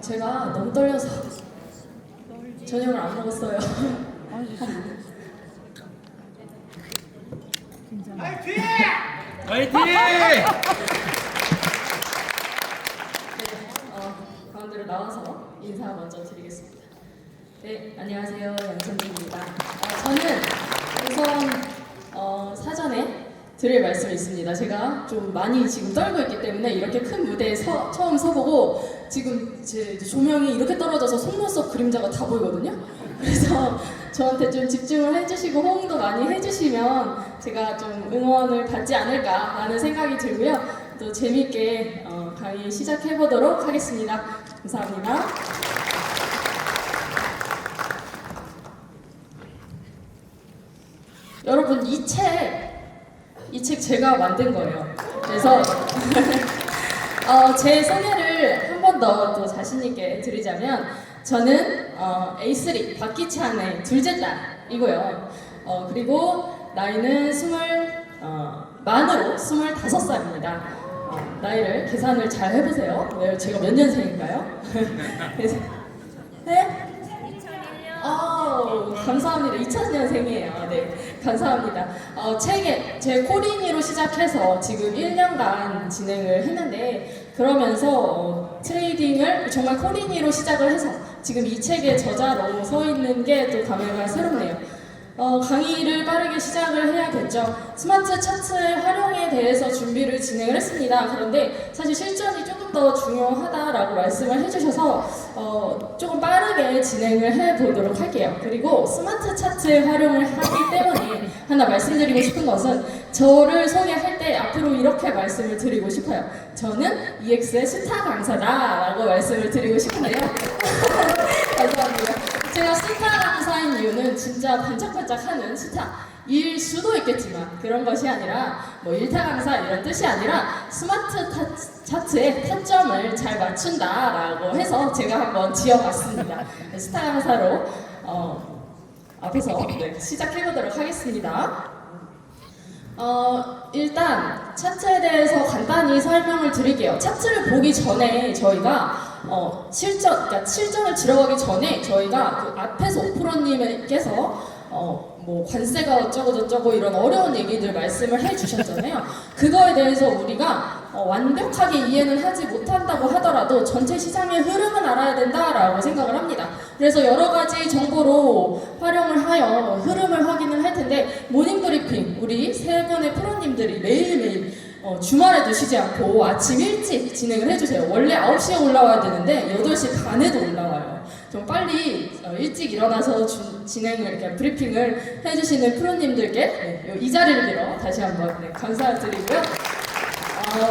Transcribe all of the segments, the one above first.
제가 너무 떨려서 저녁을 안 먹었어요. 화이팅! 가운데로 나와서 인사 먼저 드리겠습니다. 네, 안녕하세요. 양천주입니다. 저는 우선 사전에 드릴 말씀이 있습니다. 제가 좀 많이 지금 떨고 있기 때문에 이렇게 큰 무대에 처음 서보고 지금 제 조명이 이렇게 떨어져서 속눈썹 그림자가 다 보이거든요. 그래서 저한테 좀 집중을 해주시고 호응도 많이 해주시면 제가 좀 응원을 받지 않을까라는 생각이 들고요. 또 재밌게 강의 시작해보도록 하겠습니다. 감사합니다. 여러분, 이 책 제가 만든 거예요. 그래서 제 소개를 한 번 더 또 자신있게 드리자면 저는 A3 박기찬의 둘째 딸이고요. 그리고 나이는 만으로 25살입니다. 나이를 계산을 잘 해보세요. 왜 제가 몇 년생인가요? 네? 감사합니다. 2000년생이에요. 네, 감사합니다. 책에 제 코린이로 시작해서 지금 1년간 진행을 했는데 그러면서 트레이딩을 정말 코린이로 시작을 해서 지금 이 책의 저자로 서 있는 게 또 감회가 새롭네요. 강의를 빠르게 시작을 해야겠죠. 스마트 차트의 활용에 대해서 준비를 진행을 했습니다. 그런데 사실 실전이 조금 더 중요하다라고 말씀을 해주셔서 조금 빠르게 진행을 해보도록 할게요. 그리고 스마트 차트의 활용을 하기 때문에 하나 말씀드리고 싶은 것은 저를 소개할 때 앞으로 이렇게 말씀을 드리고 싶어요. 저는 EX의 스타 강사다라고 말씀을 드리고 싶은데요. 감사합니다. 제가 스타 강사인 이유는 진짜 반짝반짝하는 스타일 수도 있겠지만 그런 것이 아니라 뭐 일타 강사 이런 뜻이 아니라 스마트 차트의 타점을 잘 맞춘다라고 해서 제가 한번 지어봤습니다. 스타 강사로 앞에서 시작해보도록 하겠습니다. 일단 차트에 대해서 간단히 설명을 드릴게요. 차트를 보기 전에 저희가 실전을 들어가기 전에 저희가 그 앞에서 오프로님께서 뭐 관세가 어쩌고 이런 어려운 얘기들 말씀을 해주셨잖아요. 그거에 대해서 우리가 완벽하게 이해는 하지 못한다고 하더라도 전체 시장의 흐름은 알아야 된다라고 생각을 합니다. 그래서 여러 가지 정보로 활용을 하여 흐름을 확인을 할 텐데 모닝 브리핑 우리 세 분의 프로님들이 매일매일 주말에도 쉬지 않고 아침 일찍 진행을 해주세요. 원래 9시에 올라와야 되는데 8시 반에도 올라와요. 좀 빨리 일찍 일어나서 진행을 이렇게 브리핑을 해주시는 프로님들께 이 자리를 빌어 다시 한번 감사드리고요.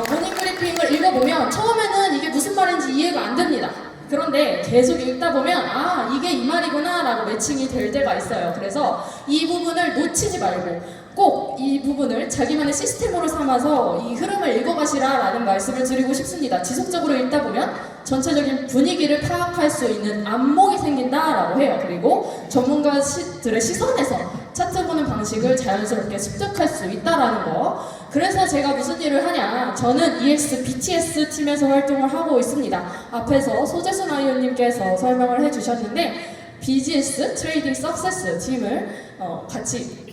모닝 브리핑을 읽어보면 처음에는 이게 무슨 말인지 이해가 안 됩니다. 그런데 계속 읽다 보면 이게 이 말이구나 라고 매칭이 될 때가 있어요. 그래서 이 부분을 놓치지 말고 꼭 이 부분을 자기만의 시스템으로 삼아서 이 흐름을 읽어가시라 라는 말씀을 드리고 싶습니다. 지속적으로 읽다 보면 전체적인 분위기를 파악할 수 있는 안목이 생긴다라고 해요. 그리고 전문가들의 시선에서 차트 보는 방식을 자연스럽게 습득할 수 있다라는 거. 그래서 제가 무슨 일을 하냐, 저는 EX BTS 팀에서 활동을 하고 있습니다. 앞에서 소재순 아이오님께서 설명을 해주셨는데 BGS 트레이딩 석세스 팀을 같이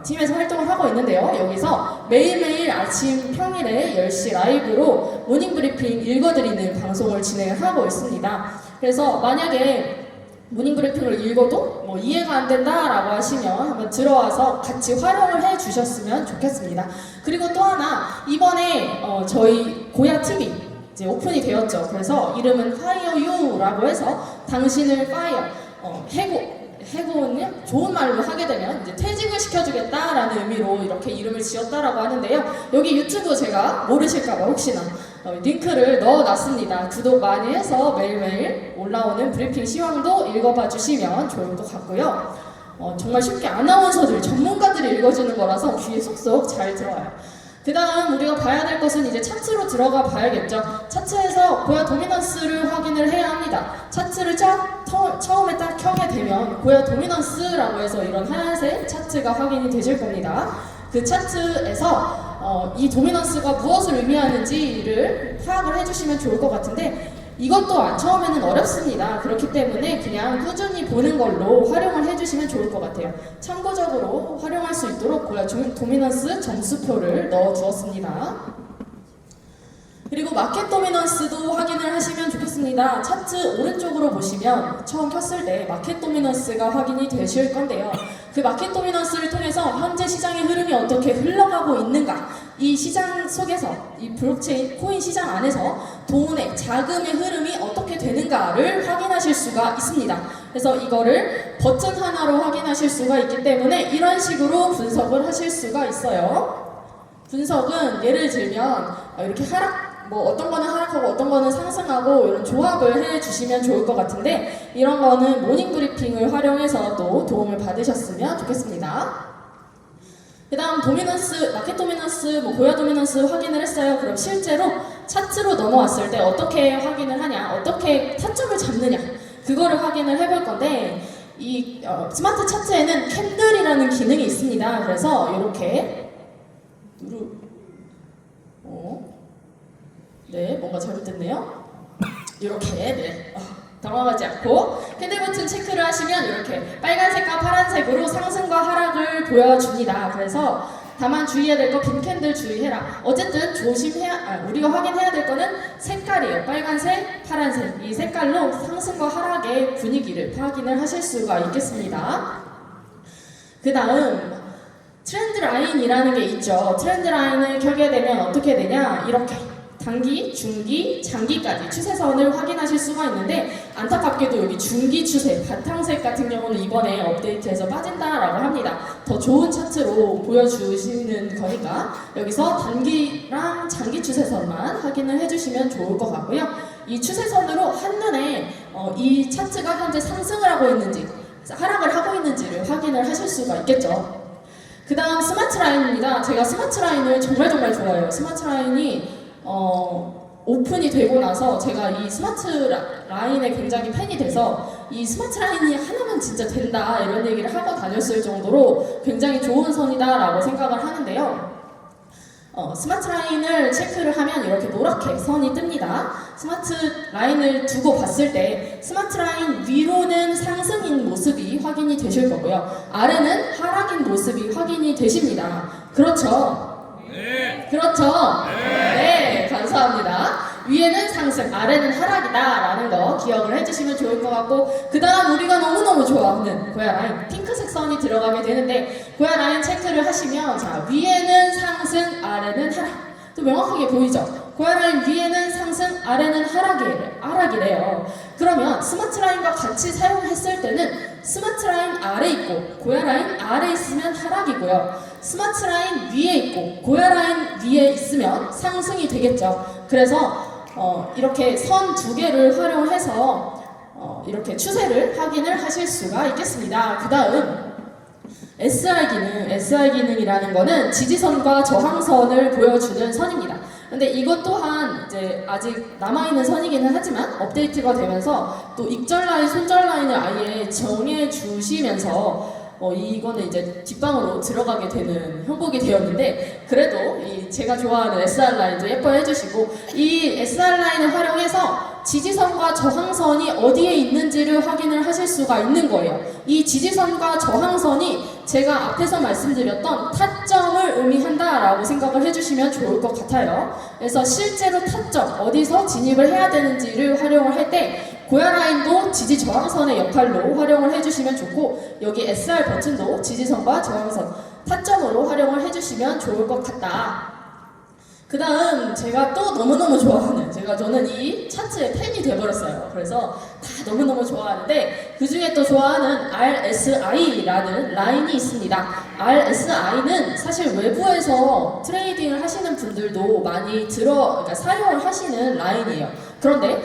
팀에서 활동을 하고 있는데요. 여기서 매일매일 아침 평일에 10시 라이브로 모닝 브리핑 읽어드리는 방송을 진행을 하고 있습니다. 그래서 만약에 모닝 브리핑을 읽어도 뭐 이해가 안 된다라고 하시면 한번 들어와서 같이 활용을 해 주셨으면 좋겠습니다. 그리고 또 하나, 이번에 저희 고야 TV 이제 오픈이 되었죠. 그래서 이름은 Fire You라고 해서 당신을 파이어, 해고는 좋은 말로 하게 되면 이제 퇴직을 시켜주겠다라는 의미로 이렇게 이름을 지었다라고 하는데요. 여기 유튜브 제가 모르실까봐 혹시나 링크를 넣어놨습니다. 구독 많이 해서 매일매일 올라오는 브리핑 시황도 읽어봐 주시면 좋을 것 같고요. 정말 쉽게 아나운서들, 전문가들이 읽어주는 거라서 귀에 쏙쏙 잘 들어와요. 그 다음 우리가 봐야 될 것은 이제 차트로 들어가 봐야겠죠. 차트에서 고야 도미넌스를 확인을 해야 합니다. 차트를 처음에 딱 켜게 되면 고야 도미넌스라고 해서 이런 하얀색 차트가 확인이 되실 겁니다. 그 차트에서 이 도미넌스가 무엇을 의미하는지를 파악을 해주시면 좋을 것 같은데 이것 또한 처음에는 어렵습니다. 그렇기 때문에 그냥 꾸준히 보는 걸로 활용을 해주시면 좋을 것 같아요. 참고적으로 활용할 수 있도록 도미넌스 점수표를 넣어주었습니다. 그리고 마켓 도미넌스도 확인을 하시면 좋겠습니다. 차트 오른쪽으로 보시면 처음 켰을 때 마켓 도미넌스가 확인이 되실 건데요. 그 마켓 도미넌스를 통해서 현재 시장의 흐름이 어떻게 흘러가고 있는가, 이 시장 속에서, 이 블록체인 코인 시장 안에서 돈의 자금의 흐름이 어떻게 되는가를 확인하실 수가 있습니다. 그래서 이거를 버튼 하나로 확인하실 수가 있기 때문에 이런 식으로 분석을 하실 수가 있어요. 분석은 예를 들면 이렇게 어떤 거는 하락하고 어떤 거는 상승하고 이런 조합을 해주시면 좋을 것 같은데, 이런 거는 모닝 브리핑을 활용해서 또 도움을 받으셨으면 좋겠습니다. 그 다음 도미넌스, 마켓 도미넌스, 고야 도미넌스 확인을 했어요. 그럼 실제로 차트로 넘어왔을 때 어떻게 확인을 하냐, 어떻게 타점을 잡느냐, 그거를 확인을 해볼 건데, 이 스마트 차트에는 캔들이라는 기능이 있습니다. 그래서 이렇게 네, 뭔가 잘못됐네요. 이렇게, 네, 당황하지 않고 캔들 버튼 체크를 하시면 이렇게 빨간색과 파란색으로 상승과 하락을 보여줍니다. 그래서 다만 주의해야 될 거, 빈 캔들 주의해라. 어쨌든 우리가 확인해야 될 거는 색깔이에요. 빨간색, 파란색, 이 색깔로 상승과 하락의 분위기를 확인을 하실 수가 있겠습니다. 그 다음 트렌드 라인이라는 게 있죠. 트렌드 라인을 켜게 되면 어떻게 되냐, 이렇게 단기, 중기, 장기까지 추세선을 확인하실 수가 있는데, 안타깝게도 여기 중기 추세, 바탕색 같은 경우는 이번에 업데이트해서 빠진다라고 합니다. 더 좋은 차트로 보여주시는 거니까 여기서 단기랑 장기 추세선만 확인을 해주시면 좋을 것 같고요. 이 추세선으로 한눈에 이 차트가 현재 상승을 하고 있는지 하락을 하고 있는지를 확인을 하실 수가 있겠죠. 그 다음 스마트 라인입니다. 제가 스마트 라인을 정말 좋아해요. 스마트 라인이 오픈이 되고 나서 제가 이 스마트 라인에 굉장히 팬이 돼서 이 스마트 라인이 하나면 진짜 된다 이런 얘기를 하고 다녔을 정도로 굉장히 좋은 선이다 라고 생각을 하는데요. 스마트 라인을 체크를 하면 이렇게 노랗게 선이 뜹니다. 스마트 라인을 두고 봤을 때 스마트 라인 위로는 상승인 모습이 확인이 되실 거고요. 아래는 하락인 모습이 확인이 되십니다. 그렇죠? 네. 그렇죠? 네, 감사합니다. 위에는 상승, 아래는 하락이다 라는 거 기억을 해주시면 좋을 것 같고, 그 다음 우리가 너무너무 좋아하는 고야 라인, 핑크색 선이 들어가게 되는데, 고야 라인 체크를 하시면 자, 위에는 상승, 아래는 하락. 또 명확하게 보이죠? 고야 라인 위에는 상승, 아래는 하락이래요. 그러면 스마트 라인과 같이 사용했을 때는 스마트 라인 아래 있고 고야 라인 아래 있으면 하락이고요. 스마트 라인 위에 있고 고야 라인 위에 있으면 상승이 되겠죠. 그래서 이렇게 선 두 개를 활용해서 이렇게 추세를 확인을 하실 수가 있겠습니다. 그 다음 SR 기능이라는 거는 지지선과 저항선을 보여주는 선입니다. 근데 이것 또한 이제 아직 남아있는 선이기는 하지만 업데이트가 되면서 또 익절 라인, 손절 라인을 아예 정해 주시면서 이거는 이제 뒷방으로 들어가게 되는 형국이 되었는데, 그래도 제가 좋아하는 SR 라인도 예뻐해 주시고, 이 SR 라인을 활용해서 지지선과 저항선이 어디에 있는지를 확인을 하실 수가 있는 거예요. 이 지지선과 저항선이 제가 앞에서 말씀드렸던 타점을 의미한다라고 생각을 해주시면 좋을 것 같아요. 그래서 실제로 타점, 어디서 진입을 해야 되는지를 활용을 할 때 고야 라인도 지지 저항선의 역할로 활용을 해주시면 좋고, 여기 SR 버튼도 지지선과 저항선, 타점으로 활용을 해주시면 좋을 것 같다. 그 다음 제가 또 너무너무 좋아하는, 저는 이 차트의 팬이 돼버렸어요. 그래서 다 너무너무 좋아하는데 그 중에 또 좋아하는 RSI라는 라인이 있습니다. RSI는 사실 외부에서 트레이딩을 하시는 분들도 많이 그러니까 사용을 하시는 라인이에요. 그런데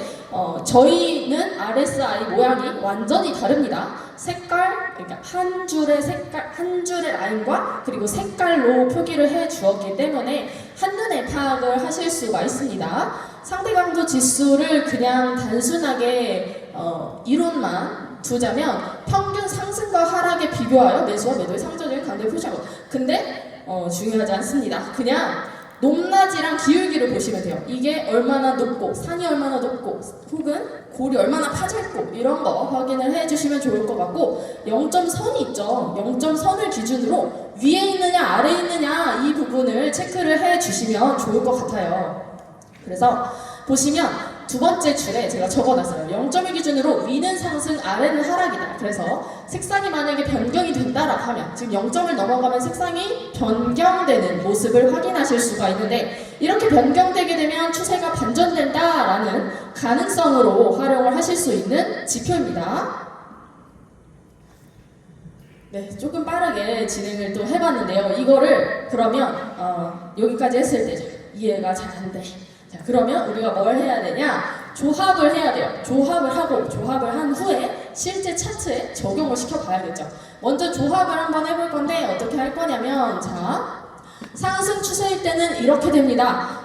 저희는 RSI 모양이 완전히 다릅니다. 그러니까 한 줄의 라인과 그리고 색깔로 표기를 해 주었기 때문에 한눈에 파악을 하실 수가 있습니다. 상대 강도 지수를 그냥 단순하게 이론만 두자면 평균 상승과 하락에 비교하여 매수와 매도의 상전율 강도를 표시하고, 근데 중요하지 않습니다. 그냥 높낮이랑 기울기를 보시면 돼요. 이게 얼마나 높고 산이 얼마나 높고 혹은 골이 얼마나 파졌고 이런 거 확인을 해주시면 좋을 것 같고 0점선이 있죠. 0점선을 기준으로 위에 있느냐 아래에 있느냐 이 부분을 체크를 해주시면 좋을 것 같아요. 그래서 보시면 두 번째 줄에 제가 적어놨어요. 0점을 기준으로 위는 상승, 아래는 하락이다. 그래서 색상이 만약에 변경이 된다라고 하면 지금 0점을 넘어가면 색상이 변경되는 모습을 확인하실 수가 있는데 이렇게 변경되게 되면 추세가 반전된다라는 가능성으로 활용을 하실 수 있는 지표입니다. 네, 조금 빠르게 진행을 또 해봤는데요. 이거를 그러면 여기까지 했을 때죠. 이해가 잘 안 돼. 자, 그러면 우리가 뭘 해야 되냐? 조합을 해야 돼요. 조합을 하고 조합을 한 후에 실제 차트에 적용을 시켜봐야겠죠. 먼저 조합을 한번 해볼 건데 어떻게 할 거냐면 자, 상승 추세일 때는 이렇게 됩니다.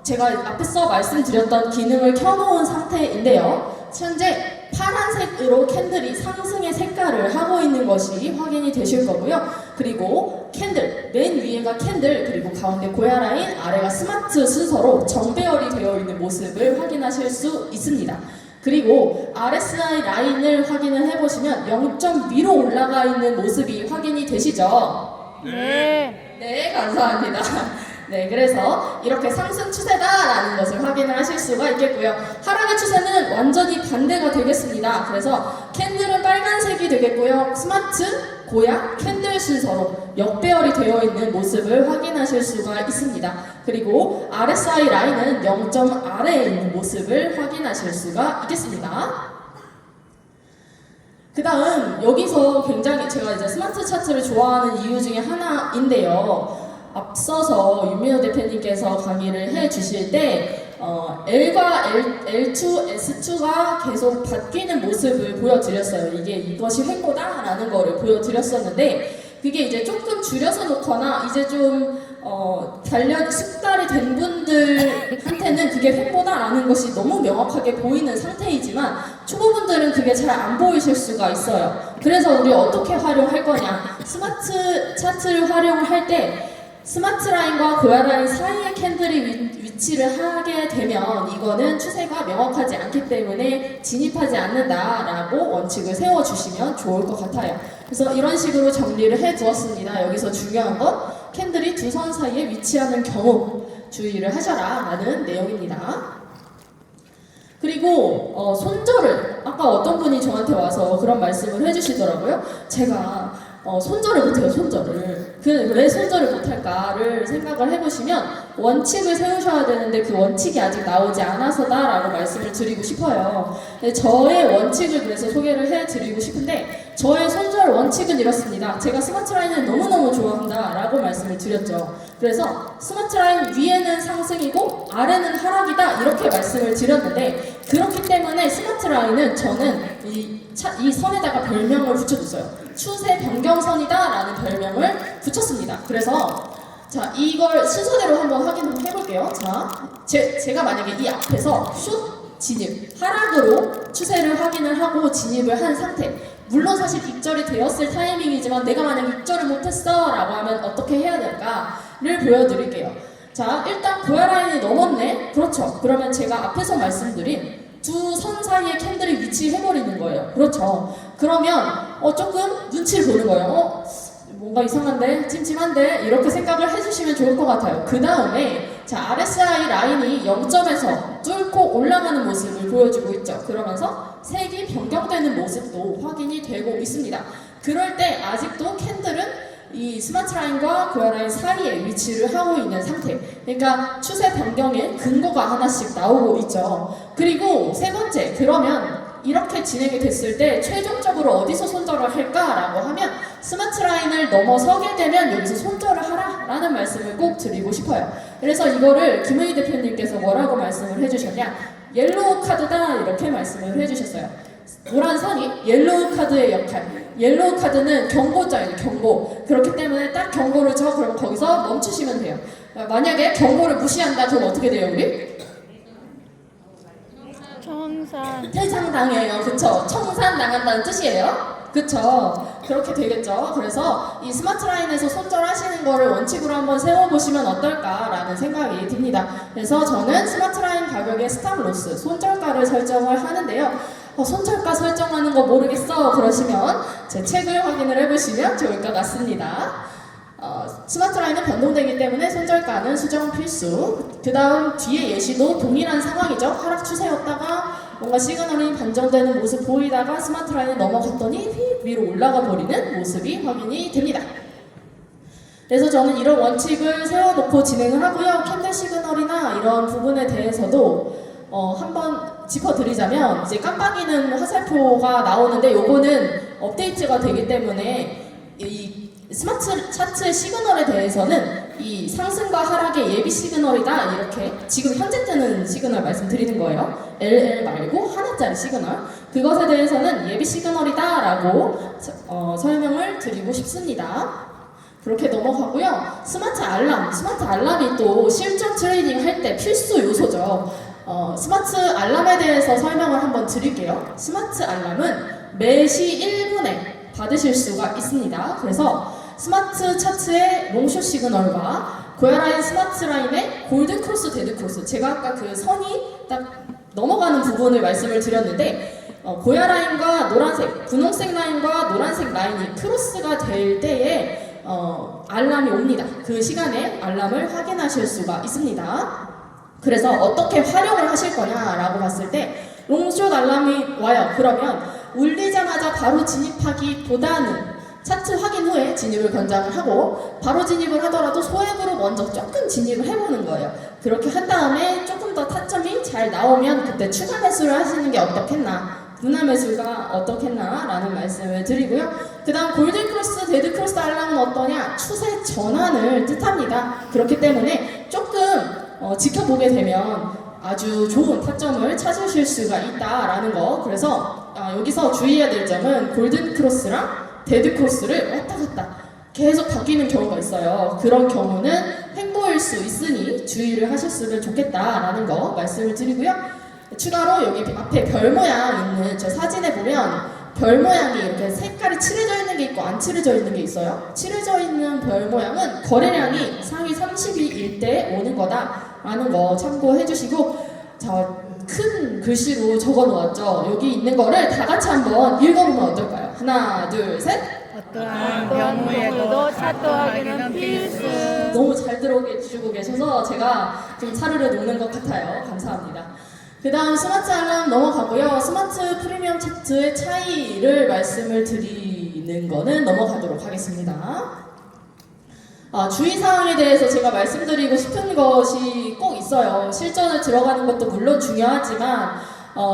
제가 앞에서 말씀드렸던 기능을 켜놓은 상태인데요. 현재 파란색으로 캔들이 상승의 색깔을 하고 있는 것이 확인이 되실 거고요. 그리고 캔들, 맨 위에가 캔들, 그리고 가운데 고야라인, 아래가 스마트 순서로 정배열이 되어 있는 모습을 확인하실 수 있습니다. 그리고 RSI 라인을 확인을 해보시면 0점 위로 올라가 있는 모습이 확인이 되시죠? 네. 네, 감사합니다. 네, 그래서 이렇게 상승 추세다라는 것을 확인을 하실 수가 있겠고요. 하락의 추세는 완전히 반대가 되겠습니다. 그래서 캔들은 빨간색이 되겠고요. 스마트, 고야, 캔들 순서로 역배열이 되어 있는 모습을 확인하실 수가 있습니다. 그리고 RSI 라인은 0점 아래에 있는 모습을 확인하실 수가 있겠습니다. 그 다음 여기서 굉장히 제가 이제 스마트 차트를 좋아하는 이유 중에 하나인데요. 앞서서 윤민호 대표님께서 강의를 해주실 때 L과 L2, S2가 계속 바뀌는 모습을 보여드렸어요. 이것이 횡보다라는 거를 보여드렸었는데 그게 이제 조금 줄여서 놓거나 이제 좀 숙달이 된 분들한테는 그게 횡보다라는 것이 너무 명확하게 보이는 상태이지만 초보분들은 그게 잘 안 보이실 수가 있어요. 그래서 우리 어떻게 활용할 거냐? 스마트 차트를 활용할 때 스마트 라인과 고야 라인 사이에 캔들이 위치를 하게 되면 이거는 추세가 명확하지 않기 때문에 진입하지 않는다라고 원칙을 세워주시면 좋을 것 같아요. 그래서 이런 식으로 정리를 해두었습니다. 여기서 중요한 건 캔들이 두 선 사이에 위치하는 경우 주의를 하셔라 라는 내용입니다. 그리고 손절을 아까 어떤 분이 저한테 와서 그런 말씀을 해주시더라고요. 제가 손절을 못해요. 손절을. 왜 손절을 못할까를 생각을 해보시면 원칙을 세우셔야 되는데 그 원칙이 아직 나오지 않아서다라고 말씀을 드리고 싶어요. 저의 원칙을 그래서 소개를 해드리고 싶은데 저의 손절 원칙은 이렇습니다. 제가 스마트 라인을 너무너무 좋아한다 라고 말씀을 드렸죠. 그래서 스마트 라인 위에는 상승이고 아래는 하락이다 이렇게 말씀을 드렸는데 그렇기 때문에 스마트 라인은 저는 이 선에다가 별명을 붙여줬어요. 추세 변경선이다 라는 별명을 붙였습니다. 그래서 자 이걸 순서대로 한번 확인해 볼게요. 자 제가 만약에 이 앞에서 슛 진입 하락으로 추세를 확인을 하고 진입을 한 상태 물론 사실 입절이 되었을 타이밍이지만 내가 만약 입절을 못했어 라고 하면 어떻게 해야 될까를 보여드릴게요. 자 일단 고야 라인이 넘었네. 그렇죠. 그러면 제가 앞에서 말씀드린 두 선 사이에 캔들이 위치해버리는 거예요. 그렇죠. 그러면 조금 눈치를 보는 거예요. 뭔가 이상한데? 찜찜한데? 이렇게 생각을 해주시면 좋을 것 같아요. 그 다음에 자 RSI 라인이 0점에서 뚫고 올라가는 모습을 보여주고 있죠. 그러면서 색이 변경되는 모습도 확인이 되고 있습니다. 그럴 때 아직도 캔들은 이 스마트 라인과 고야 라인 사이에 위치를 하고 있는 상태. 그러니까 추세 변경의 근거가 하나씩 나오고 있죠. 그리고 세 번째, 그러면 이렇게 진행이 됐을 때 최종적으로 어디서 손절을 할까라고 하면 스마트 라인을 넘어서게 되면 여기서 손절을 하라 라는 말씀을 꼭 드리고 싶어요. 그래서 이거를 김은희 대표님께서 뭐라고 말씀을 해주셨냐, 옐로우 카드다 이렇게 말씀을 해주셨어요. 노란 선이 옐로우 카드의 역할. 옐로우 카드는 경고자예요. 경고. 그렇기 때문에 딱 경고를 쳐. 그럼 거기서 멈추시면 돼요. 만약에 경고를 무시한다 그럼 어떻게 돼요 우리? 청산. 퇴장당해요. 그쵸? 청산당한다는 뜻이에요. 그쵸. 그렇게 되겠죠. 그래서 이 스마트 라인에서 손절하시는 거를 원칙으로 한번 세워보시면 어떨까라는 생각이 듭니다. 그래서 저는 스마트 라인 가격의 스탑 로스, 손절가를 설정을 하는데요. 손절가 설정하는 거 모르겠어 그러시면 제 책을 확인을 해보시면 좋을 것 같습니다. 스마트 라인은 변동되기 때문에 손절가는 수정 필수. 그 다음 뒤에 예시도 동일한 상황이죠. 하락 추세였다가 뭔가 시그널이 반전되는 모습 보이다가 스마트 라인을 넘어갔더니 휙 위로 올라가 버리는 모습이 확인이 됩니다. 그래서 저는 이런 원칙을 세워놓고 진행을 하고요. 캔들 시그널이나 이런 부분에 대해서도 한번 짚어드리자면 이제 깜빡이는 화살표가 나오는데 요거는 업데이트가 되기 때문에 이 스마트 차트의 시그널에 대해서는 이 상승과 하락의 예비 시그널이다 이렇게 지금 현재 뜨는 시그널 말씀드리는 거예요. LL 말고 하나짜리 시그널 그것에 대해서는 예비 시그널이다 라고 설명을 드리고 싶습니다. 그렇게 넘어가고요. 스마트 알람이 또 실전 트레이딩 할 때 필수 요소죠. 스마트 알람에 대해서 설명을 한번 드릴게요. 스마트 알람은 매시 1분에 받으실 수가 있습니다. 그래서 스마트 차트의 롱숏 시그널과 고야라인 스마트 라인의 골드 크로스, 데드 크로스 제가 아까 그 선이 딱 넘어가는 부분을 말씀을 드렸는데 고야 라인과 노란색, 분홍색 라인과 노란색 라인이 크로스가 될 때에 알람이 옵니다. 그 시간에 알람을 확인하실 수가 있습니다. 그래서 어떻게 활용을 하실 거냐라고 봤을 때 롱숏 알람이 와요. 그러면 울리자마자 바로 진입하기보다는 차트 확인 후에 진입을 권장을 하고 바로 진입을 하더라도 소액으로 먼저 조금 진입을 해보는 거예요. 그렇게 한 다음에 조금 더 타점이 잘 나오면 그때 추가 매수를 하시는 게 어떻겠나 분할 매수가 어떻겠나 라는 말씀을 드리고요. 그 다음 골든 크로스, 데드 크로스 알람은 어떠냐? 추세 전환을 뜻합니다. 그렇기 때문에 조금 지켜보게 되면 아주 좋은 타점을 찾으실 수가 있다라는 거. 그래서 여기서 주의해야 될 점은 골든 크로스랑 데드 크로스를 왔다 갔다 계속 바뀌는 경우가 있어요. 그런 경우는 횡보일 수 있으니 주의를 하셨으면 좋겠다라는 거 말씀을 드리고요. 추가로 여기 앞에 별 모양 있는 저 사진에 보면 별 모양이 이렇게 색깔이 칠해져 있는 게 있고 안 칠해져 있는 게 있어요. 칠해져 있는 별 모양은 거래량이 상위 30위일 때 오는 거다라는 거 참고해 주시고 자, 큰 글씨로 적어 놓았죠. 여기 있는 거를 다 같이 한번 읽어보면 어떨까요? 하나, 둘, 셋. 어떠한 경우에도 차트 확인은 필수. 너무 잘 들어주고 계셔서 제가 좀 차르르 녹는 것 같아요. 감사합니다. 그 다음 스마트 알람 넘어가고요. 스마트 프리미엄 차트의 차이를 말씀을 드리는 거는 넘어가도록 하겠습니다. 주의사항에 대해서 제가 말씀드리고 싶은 것이 꼭 있어요. 실전을 들어가는 것도 물론 중요하지만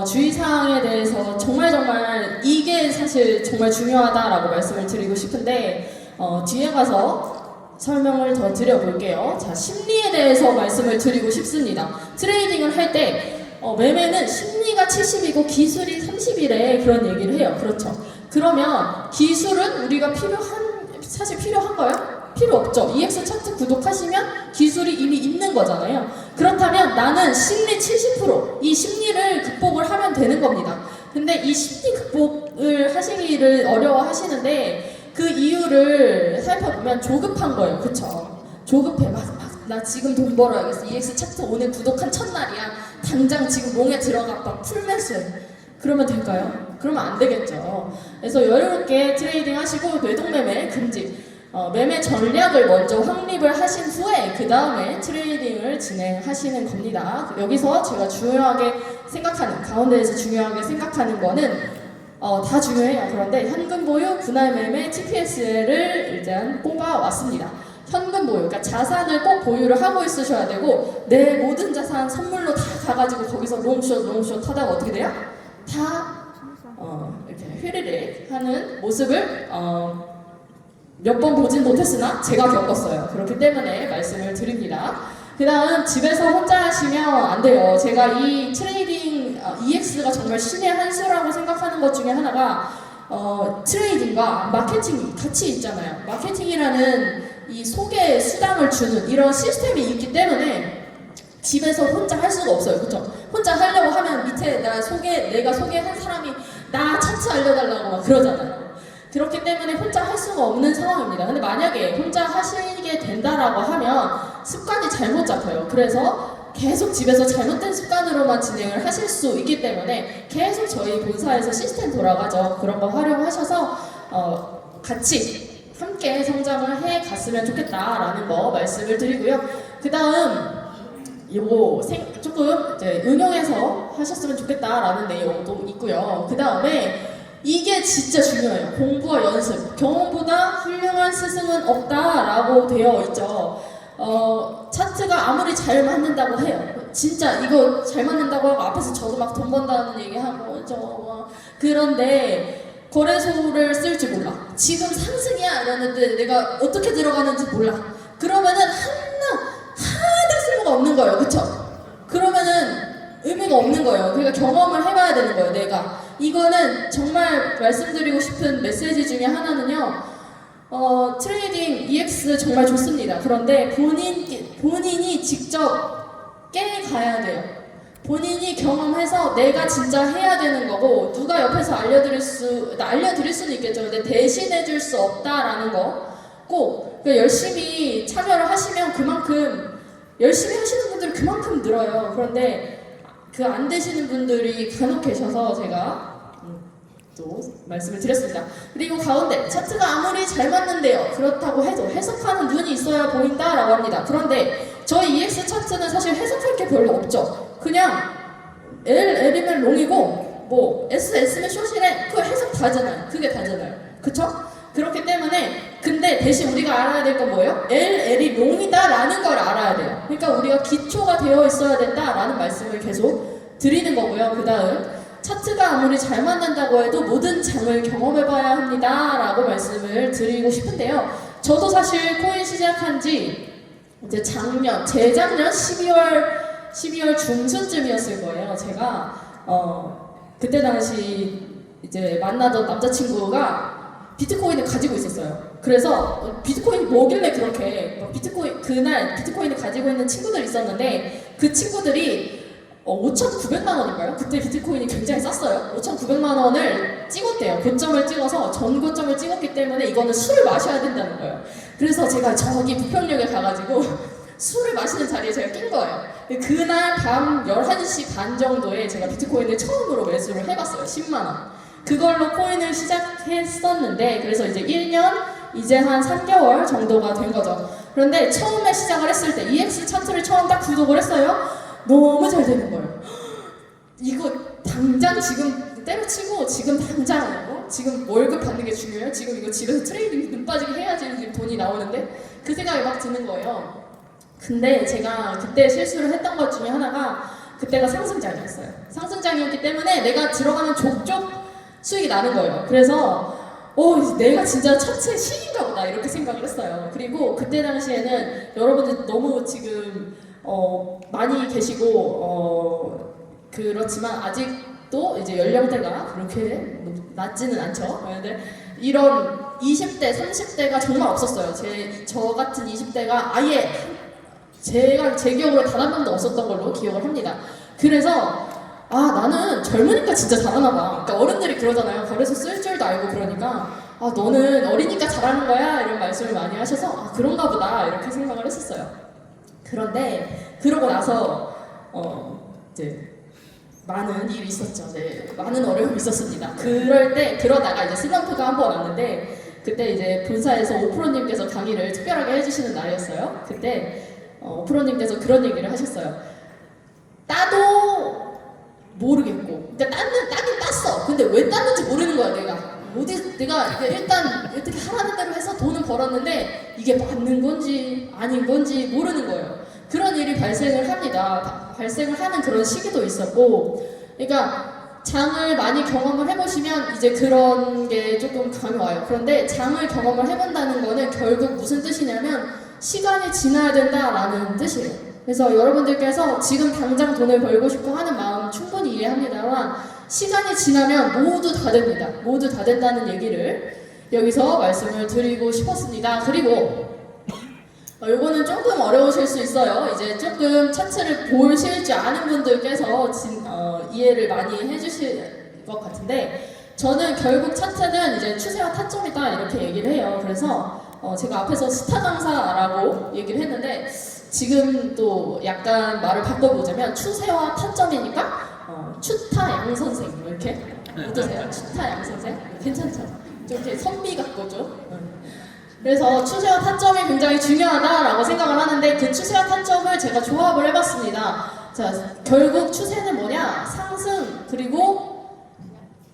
주의사항에 대해서 정말 이게 사실 정말 중요하다라고 말씀을 드리고 싶은데 뒤에 가서 설명을 더 드려볼게요. 자, 심리에 대해서 말씀을 드리고 싶습니다. 트레이딩을 할 때 매매는 심리가 70이고 기술이 30이래 그런 얘기를 해요. 그렇죠. 그러면 기술은 우리가 사실 필요한가요? 필요 없죠. EX 차트 구독하시면 기술이 이미 있는 거잖아요. 그렇다면 나는 심리 70%, 이 심리를 극복을 하면 되는 겁니다. 근데 이 심리 극복을 하시기를 어려워하시는데 그 이유를 살펴보면 조급한 거예요. 그쵸? 조급해. 나 지금 돈 벌어야겠어. EX 차트 오늘 구독한 첫날이야. 당장 지금 롱에 들어가 막 풀매수해. 그러면 될까요? 그러면 안 되겠죠. 그래서 여유롭게 트레이딩 하시고 뇌동매매 금지. 매매 전략을 먼저 확립을 하신 후에 그 다음에 트레이딩을 진행하시는 겁니다. 여기서 제가 중요하게 생각하는 가운데에서 중요하게 생각하는 거는 다 중요해요. 그런데 현금 보유, 분할 매매, TPS를 일단 뽑아왔습니다. 현금 보유, 그러니까 자산을 꼭 보유를 하고 있으셔야 되고 내 모든 자산 선물로 다 가가지고 거기서 롱숏 하다가 어떻게 돼요? 다 이렇게 휘리릭 하는 모습을 몇 번 보진 못했으나 제가 겪었어요. 그렇기 때문에 말씀을 드립니다. 그 다음 집에서 혼자 하시면 안 돼요. 제가 이 트레이딩 EX가 정말 신의 한 수라고 생각하는 것 중에 하나가 트레이딩과 마케팅이 같이 있잖아요. 마케팅이라는 이 소개 수당을 주는 이런 시스템이 있기 때문에 집에서 혼자 할 수가 없어요. 그쵸? 혼자 하려고 하면 밑에 내가 소개한 사람이 나 차트 알려달라고 막 그러잖아요. 그렇기 때문에 혼자 할 수가 없는 상황입니다. 근데 만약에 혼자 하시게 된다라고 하면 습관이 잘못 잡혀요. 그래서 계속 집에서 잘못된 습관으로만 진행을 하실 수 있기 때문에 계속 저희 본사에서 시스템 돌아가죠. 그런 거 활용하셔서 같이 함께 성장을 해 갔으면 좋겠다라는 거 말씀을 드리고요. 그 다음 요거 조금 이제 응용해서 하셨으면 좋겠다라는 내용도 있고요. 그 다음에 이게 진짜 중요해요. 공부와 연습. 경험보다 훌륭한 스승은 없다라고 되어 있죠. 차트가 아무리 잘 맞는다고 해요. 진짜 이거 잘 맞는다고 하고 앞에서 저도 막 돈 번다는 얘기하고 저거 그런데 거래소를 쓸 줄 몰라. 지금 상승이야 이러는데 내가 어떻게 들어가는지 몰라. 그러면은 하나도 쓸모가 없는 거예요. 그쵸? 그러면은 의미가 없는 거예요. 그러니까 경험을 해봐야 되는 거예요. 내가 이거는 정말 말씀드리고 싶은 메시지 중에 하나는요. 트레이딩 EX 정말 좋습니다. 그런데 본인이 직접 깨가야 돼요. 본인이 경험해서 내가 진짜 해야 되는 거고 누가 옆에서 알려드릴 수는 있겠죠. 근데 대신해줄 수 없다라는 거 꼭 열심히 참여를 하시면 그만큼 열심히 하시는 분들은 그만큼 늘어요. 그런데 그 안 되시는 분들이 간혹 계셔서 제가 또 말씀을 드렸습니다. 그리고 가운데 차트가 아무리 잘 맞는데요. 그렇다고 해도 해석하는 눈이 있어야 보인다라고 합니다. 그런데 저희 EX 차트는 사실 해석할 게 별로 없죠. 그냥 L이면 롱이고 뭐 S면 숏이래. 그거 해석 다잖아요. 그게 다잖아요. 그쵸? 그렇기 때문에 근데 대신 우리가 알아야 될 건 뭐예요? L이 롱이다라는 걸 알아야 돼요. 그러니까 우리가 기초가 되어 있어야 된다라는 말씀을 계속 드리는 거고요. 그 다음 차트가 아무리 잘 맞는다고 해도 모든 장을 경험해봐야 합니다라고 말씀을 드리고 싶은데요. 저도 사실 코인 시작한 지 이제 재작년 12월 중순쯤이었을 거예요. 제가 그때 당시 이제 만나던 남자친구가 비트코인을 가지고 있었어요. 그래서 비트코인이 뭐길래 그렇게 그날 비트코인을 가지고 있는 친구들이 있었는데 그 친구들이 5,900만 원인가요? 그때 비트코인이 굉장히 쌌어요. 5,900만 원을 찍었대요. 고점을 찍어서 전고점을 찍었기 때문에 이거는 술을 마셔야 된다는 거예요. 그래서 제가 저기 부평역에 가가지고 술을 마시는 자리에 제가 낀 거예요. 그날 밤 11시 반 정도에 제가 비트코인을 처음으로 매수를 해봤어요. 10만 원. 그걸로 코인을 시작했었는데 그래서 이제 1년 이제 한 3개월 정도가 된 거죠. 그런데 처음에 시작을 했을 때 EX 차트를 처음 딱 구독을 했어요. 너무 잘 되는 거예요. 이거 당장 지금 때려치고 지금 당장 지금 월급 받는 게 중요해요. 지금 이거 집에서 트레이딩 눈 빠지게 해야지 지금 돈이 나오는데 그 생각이 막 드는 거예요. 근데 제가 그때 실수를 했던 것 중에 하나가 그때가 상승장이었어요. 상승장이었기 때문에 내가 들어가면 족족 수익이 나는 거예요. 그래서 내가 진짜 차트의 신인가 보다 이렇게 생각을 했어요. 그리고 그때 당시에는 여러분들 너무 지금 많이 계시고 그렇지만 아직도 이제 연령대가 그렇게 낮지는 않죠. 그런데 이런 20대, 30대가 정말 없었어요. 저 같은 20대가 아예 제 기억으로 단 한 번도 없었던 걸로 기억을 합니다. 그래서 나는 젊으니까 진짜 잘하나 봐. 그러니까 어른들이 그러잖아요. 거래소 쓸 줄도 알고 그러니까 너는 어리니까 잘하는 거야 이런 말씀을 많이 하셔서 그런가 보다 이렇게 생각을 했었어요. 그런데 그러고 나서 이제 많은 일이 있었죠. 네, 많은 어려움이 있었습니다. 그러다가 이제 슬럼프가 한 번 왔는데 그때 이제 본사에서 오프로님께서 강의를 특별하게 해주시는 날이었어요. 그때 오프로님께서 그런 얘기를 하셨어요. 따도 모르겠고, 그러니까 따긴 땄어. 근데 왜 땄는지 모르는 거야, 내가 일단 어떻게 하라는 대로 해서 돈은 벌었는데 이게 맞는 건지 아닌 건지 모르는 거예요. 그런 일이 발생을 합니다. 발생을 하는 그런 시기도 있었고, 그러니까 장을 많이 경험을 해보시면 이제 그런 게 조금 감이 와요. 그런데 장을 경험을 해본다는 거는 결국 무슨 뜻이냐면 시간이 지나야 된다라는 뜻이에요. 그래서 여러분들께서 지금 당장 돈을 벌고 싶어 하는 마음 충분히 이해합니다만 시간이 지나면 모두 다 됩니다. 모두 다 된다는 얘기를 여기서 말씀을 드리고 싶었습니다. 그리고 요거는 조금 어려우실 수 있어요. 이제 조금 차트를 보실 줄 아는 분들께서 이해를 많이 해주실 것 같은데 저는 결국 차트는 이제 추세와 타점이다 이렇게 얘기를 해요. 그래서 제가 앞에서 스타 강사라고 얘기를 했는데 지금 또 약간 말을 바꿔보자면 추세와 타점이니까 추타 양 선생 이렇게 어떠세요? 추타 양 선생 괜찮죠? 좀 이렇게 선비 같고죠. 그래서 추세와 타점이 굉장히 중요하다라고 생각을 하는데 그 추세와 타점을 제가 조합을 해봤습니다. 자, 결국 추세는 뭐냐? 상승 그리고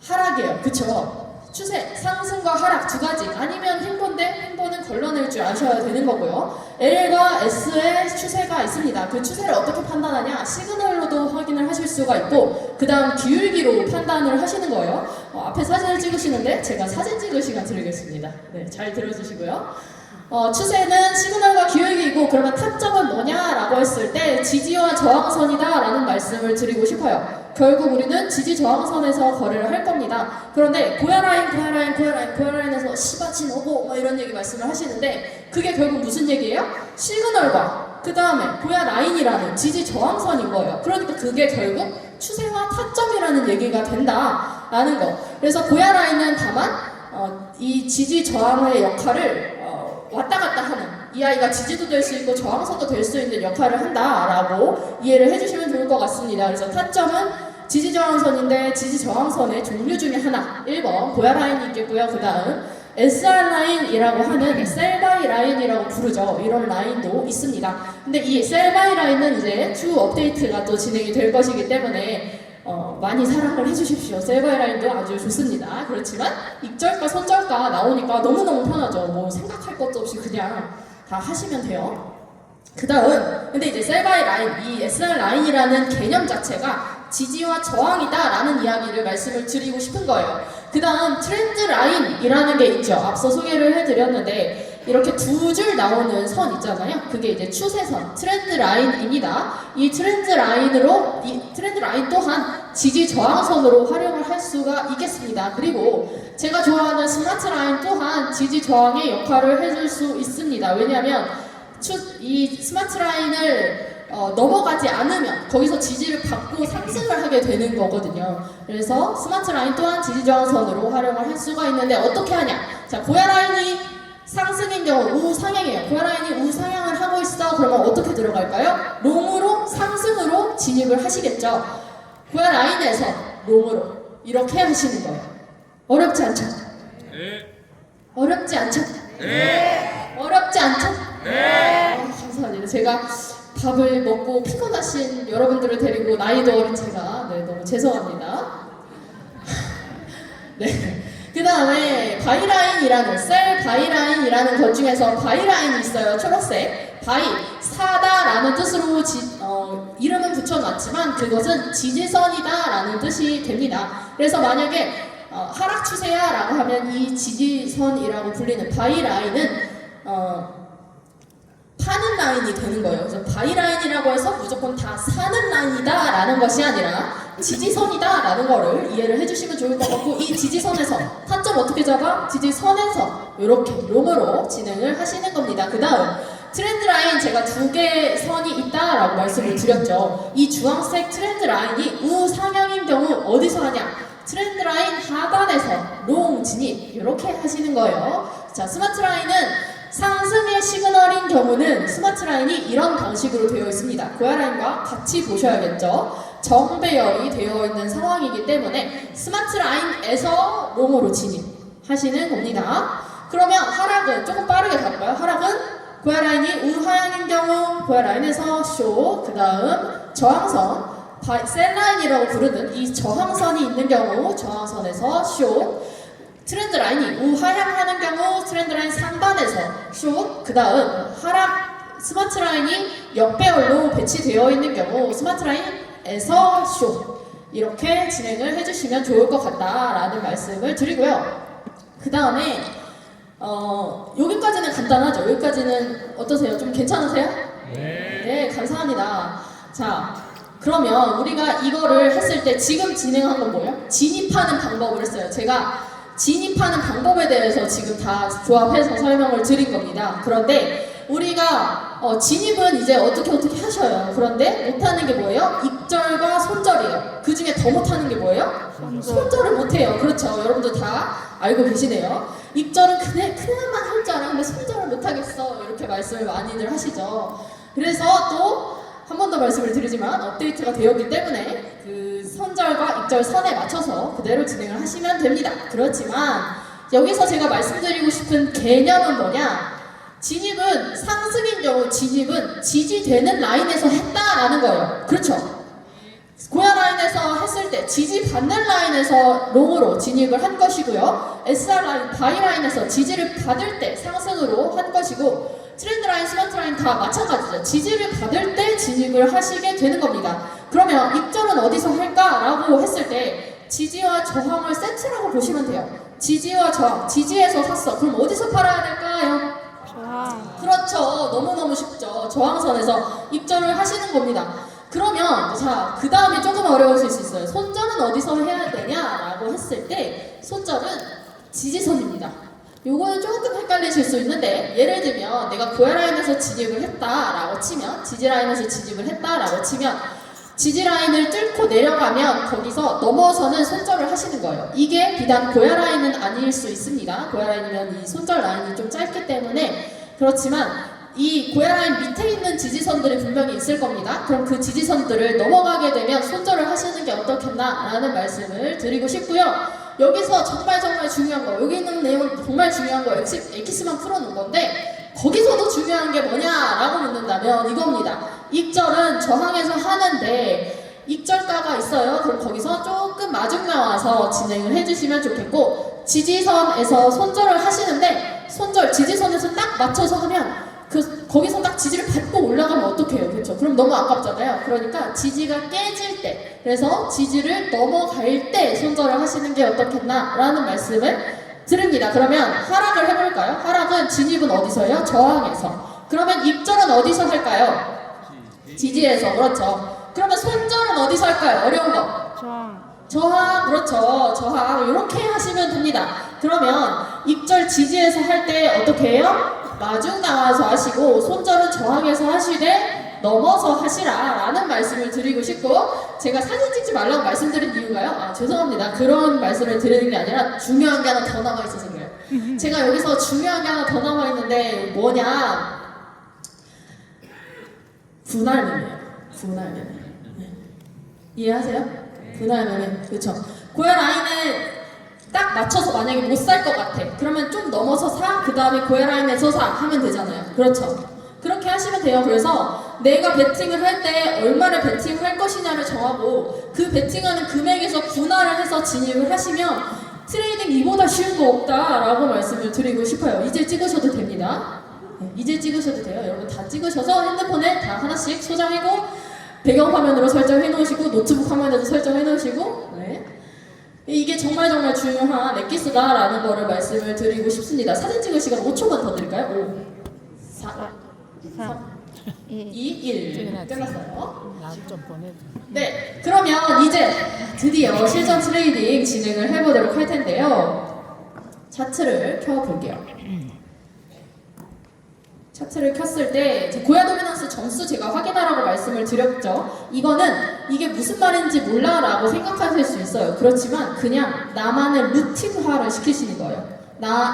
하락이에요. 그쵸? 추세, 상승과 하락 두 가지 아니면 횡보인데 횡보는 걸러낼 줄 아셔야 되는 거고요. L과 S의 추세가 있습니다. 그 추세를 어떻게 판단하냐? 시그널로도 확인을 하실 수가 있고 그 다음 기울기로 판단을 하시는 거예요. 앞에 사진을 찍으시는데 제가 사진 찍을 시간 드리겠습니다. 네, 잘 들어주시고요. 추세는 시그널과 기울기이고 그러면 타점은 뭐냐라고 했을 때 지지와 저항선이다 라는 말씀을 드리고 싶어요. 결국 우리는 지지 저항선에서 거래를 할 겁니다. 그런데 고야라인에서 시바친 오고 뭐 이런 얘기 말씀을 하시는데 그게 결국 무슨 얘기예요? 시그널과 그 다음에 고야라인이라는 지지 저항선인 거예요. 그러니까 그게 결국 추세와 타점이라는 얘기가 된다라는 거. 그래서 고야라인은 다만 이 지지 저항의 역할을 왔다 갔다 하는 이 아이가 지지도 될 수 있고 저항선도 될 수 있는 역할을 한다라고 이해를 해주시면 좋을 것 같습니다. 그래서 타점은 지지 저항선인데 지지 저항선의 종류 중에 하나 1번 고야 라인이 있겠고요. 그 다음 SR 라인이라고 하는 셀바이 라인이라고 부르죠. 이런 라인도 있습니다. 근데 이 셀바이 라인은 이제 추후 업데이트가 또 진행이 될 것이기 때문에 많이 사랑을 해주십시오. 셀바이 라인도 아주 좋습니다. 그렇지만 익절가 선절가 나오니까 너무너무 편하죠. 뭐 생각할 것도 없이 그냥 다 하시면 돼요. 그 다음 근데 이제 셀바이 라인, 이 SR 라인이라는 개념 자체가 지지와 저항이다 라는 이야기를 말씀을 드리고 싶은 거예요. 그 다음 트렌드 라인이라는 게 있죠. 앞서 소개를 해드렸는데 이렇게 두 줄 나오는 선 있잖아요. 그게 이제 추세선, 트렌드 라인입니다. 이 트렌드 라인 또한 지지 저항선으로 활용을 할 수가 있겠습니다. 그리고 제가 좋아하는 스마트 라인 또한 지지 저항의 역할을 해줄 수 있습니다. 왜냐하면 이 스마트 라인을 넘어가지 않으면 거기서 지지를 받고 상승을 하게 되는 거거든요. 그래서 스마트 라인 또한 지지 저항선으로 활용을 할 수가 있는데 어떻게 하냐? 자, 고야 라인이 상승인 경우 우상향이에요. 고야 라인이 우상향을 하고 있어. 그러면 어떻게 들어갈까요? 롱으로 상승으로 진입을 하시겠죠. 고야 라인에서 롱으로 이렇게 하시는 거예요. 어렵지 않죠? 네. 어렵지 않죠? 네. 어렵지 않죠? 네. 감사합니다. 제가 밥을 먹고 피곤하신 여러분들을 데리고 나이도 어린 제가 너무 죄송합니다. 네. 그 다음에 바이라인이라는 셀 바이라인이라는 것 중에서 바이라인이 있어요. 초록색 바이 사다라는 뜻으로 이름은 붙여놨지만 그것은 지지선이다라는 뜻이 됩니다. 그래서 만약에 하락 추세야 라고 하면 이 지지선이라고 불리는 바이라인은 파는 라인이 되는 거예요. 그래서 바이라인이라고 해서 무조건 다 사는 라인이다 라는 것이 아니라 지지선이다 라는 거를 이해를 해주시면 좋을 것 같고 이 지지선에서 타점 어떻게 잡아? 지지선에서 이렇게 롱으로 진행을 하시는 겁니다. 그 다음 트렌드 라인 제가 두 개의 선이 있다 라고 말씀을 드렸죠. 이 주황색 트렌드 라인이 우상향인 경우 어디서 하냐? 트렌드 라인 하단에서 롱 진입 이렇게 하시는 거예요. 자, 스마트 라인은 상승의 시그널인 경우는 스마트 라인이 이런 방식으로 되어 있습니다. 고야 라인과 같이 보셔야겠죠. 정배열이 되어 있는 상황이기 때문에 스마트 라인에서 롱으로 진입하시는 겁니다. 그러면 하락은 조금 빠르게 가볼까요? 하락은 고야 라인이 우하향인 경우 고야 라인에서 쇼, 그 다음 저항선 셀 라인이라고 부르는 이 저항선이 있는 경우 저항선에서 쇼, 트렌드 라인이 우하향하는 경우 트렌드 라인 상단에서 쇼, 그 다음 하락 스마트 라인이 역배열로 배치되어 있는 경우 스마트 라인에서 쇼 이렇게 진행을 해주시면 좋을 것 같다라는 말씀을 드리고요. 그 다음에 여기까지는 간단하죠. 여기까지는 어떠세요? 좀 괜찮으세요? 네, 감사합니다. 자, 그러면 우리가 이거를 했을 때 지금 진행한 건 뭐예요? 진입하는 방법을 했어요. 제가 진입하는 방법에 대해서 지금 다 조합해서 설명을 드린 겁니다. 그런데 우리가 진입은 이제 어떻게 하셔요. 그런데 못하는 게 뭐예요? 익절과 손절이에요. 그 중에 더 못하는 게 뭐예요? 손절을 못해요. 그렇죠. 여러분들 다 알고 계시네요. 익절은 그나마 할 줄 알아. 근데 손절을 못하겠어. 이렇게 말씀을 많이들 하시죠. 그래서 또 한 번 더 말씀을 드리지만 업데이트가 되었기 때문에 그 손절과 익절 선에 맞춰서 그대로 진행을 하시면 됩니다. 그렇지만 여기서 제가 말씀드리고 싶은 개념은 뭐냐? 진입은 상승인 경우 진입은 지지되는 라인에서 했다라는 거예요. 그렇죠? 고야 라인에서 했을 때 지지받는 라인에서 롱으로 진입을 한 것이고요. SR 라인, 바이 라인에서 지지를 받을 때 상승으로 한 것이고 트렌드 라인, 스마트 라인 다 마찬가지죠. 지지를 받을 때 진입을 하시게 되는 겁니다. 그러면 익절은 어디서 할까라고 했을 때 지지와 저항을 세트라고 보시면 돼요. 지지와 저항, 지지에서 샀어. 그럼 어디서 팔아야 될까요? 저항. 그렇죠. 너무너무 쉽죠. 저항선에서 입절을 하시는 겁니다. 그러면 자, 그 다음에 조금 어려우실 수 있어요. 손절은 어디서 해야 되냐라고 했을 때 손절은 지지선입니다. 요거는 조금 헷갈리실 수 있는데 예를 들면 내가 고야 라인에서 진입을 했다라고 치면 지지 라인에서 진입을 했다라고 치면 지지 라인을 뚫고 내려가면 거기서 넘어서는 손절을 하시는 거예요. 이게 비단 고야 라인은 아닐 수 있습니다. 고야 라인이면 이 손절 라인이 좀 짧기 때문에 그렇지만 이 고야 라인 밑에 있는 지지선들이 분명히 있을 겁니다. 그럼 그 지지선들을 넘어가게 되면 손절을 하시는 게 어떻겠나라는 말씀을 드리고 싶고요. 여기서 정말 중요한 거, 여기 있는 내용은 정말 중요한 거 엑기스만 풀어놓은 건데 거기서도 중요한 게 뭐냐라고 묻는다면 이겁니다. 익절은 저항에서 하는데 익절가가 있어요. 그럼 거기서 조금 마중 나와서 진행을 해주시면 좋겠고 지지선에서 손절을 하시는데 손절 지지선에서 딱 맞춰서 하면 거기서 딱 지지를 받고 올라가면 어떡해요? 그렇죠? 그럼 너무 아깝잖아요. 그러니까 지지가 깨질 때 그래서 지지를 넘어갈 때 손절을 하시는 게 어떻겠나 라는 말씀을 드립니다. 그러면 하락을 해볼까요? 하락은 진입은 어디서요? 저항에서. 그러면 입절은 어디서 할까요? 지지에서. 그렇죠. 그러면 손절은 어디서 할까요? 어려운 거. 저항, 그렇죠. 저항. 이렇게 하시면 됩니다. 그러면 입절 지지에서 할 때 어떻게 해요? 마중 나와서 하시고 손절은 저항에서 하시되 넘어서 하시라 라는 말씀을 드리고 싶고 제가 사진 찍지 말라고 말씀드린 이유가요? 죄송합니다. 그런 말씀을 드리는 게 아니라 중요한 게 하나 더 남아 있어서 그래요. 제가 여기서 중요한 게 하나 더 남아 있는데 뭐냐? 분할매매예요. 분할매매. 이해하세요? 분할매매. 그렇죠. 고야 라인을 딱 맞춰서 만약에 못 살 것 같아. 그러면 좀 넘어서 사, 그 다음에 고야 라인에서 사 하면 되잖아요. 그렇죠. 그렇게 하시면 돼요. 그래서 내가 베팅을 할 때 얼마를 베팅할 것이냐를 정하고 그 베팅하는 금액에서 분할을 해서 진입을 하시면 트레이딩 이보다 쉬운 거 없다라고 말씀을 드리고 싶어요. 이제 찍으셔도 됩니다. 이제 찍으셔도 돼요. 여러분 다 찍으셔서 핸드폰에 다 하나씩 소장하고 배경화면으로 설정해 놓으시고 노트북 화면에도 설정해 놓으시고 이게 정말 중요한 엑기스다라는 거를 말씀을 드리고 싶습니다. 사진 찍을 시간 5초만 더 드릴까요? 5, 4, 3, 2, 1 끝났어요. 좀 보내줘. 네, 그러면 이제 드디어 실전 트레이딩 진행을 해보도록 할 텐데요. 차트를 켜볼게요. 차트를 켰을 때 고야 도미넌스 점수 제가 확인하라고 말씀을 드렸죠. 이게 무슨 말인지 몰라 라고 생각하실 수 있어요. 그렇지만 그냥 나만의 루틴화를 시키시는 거예요.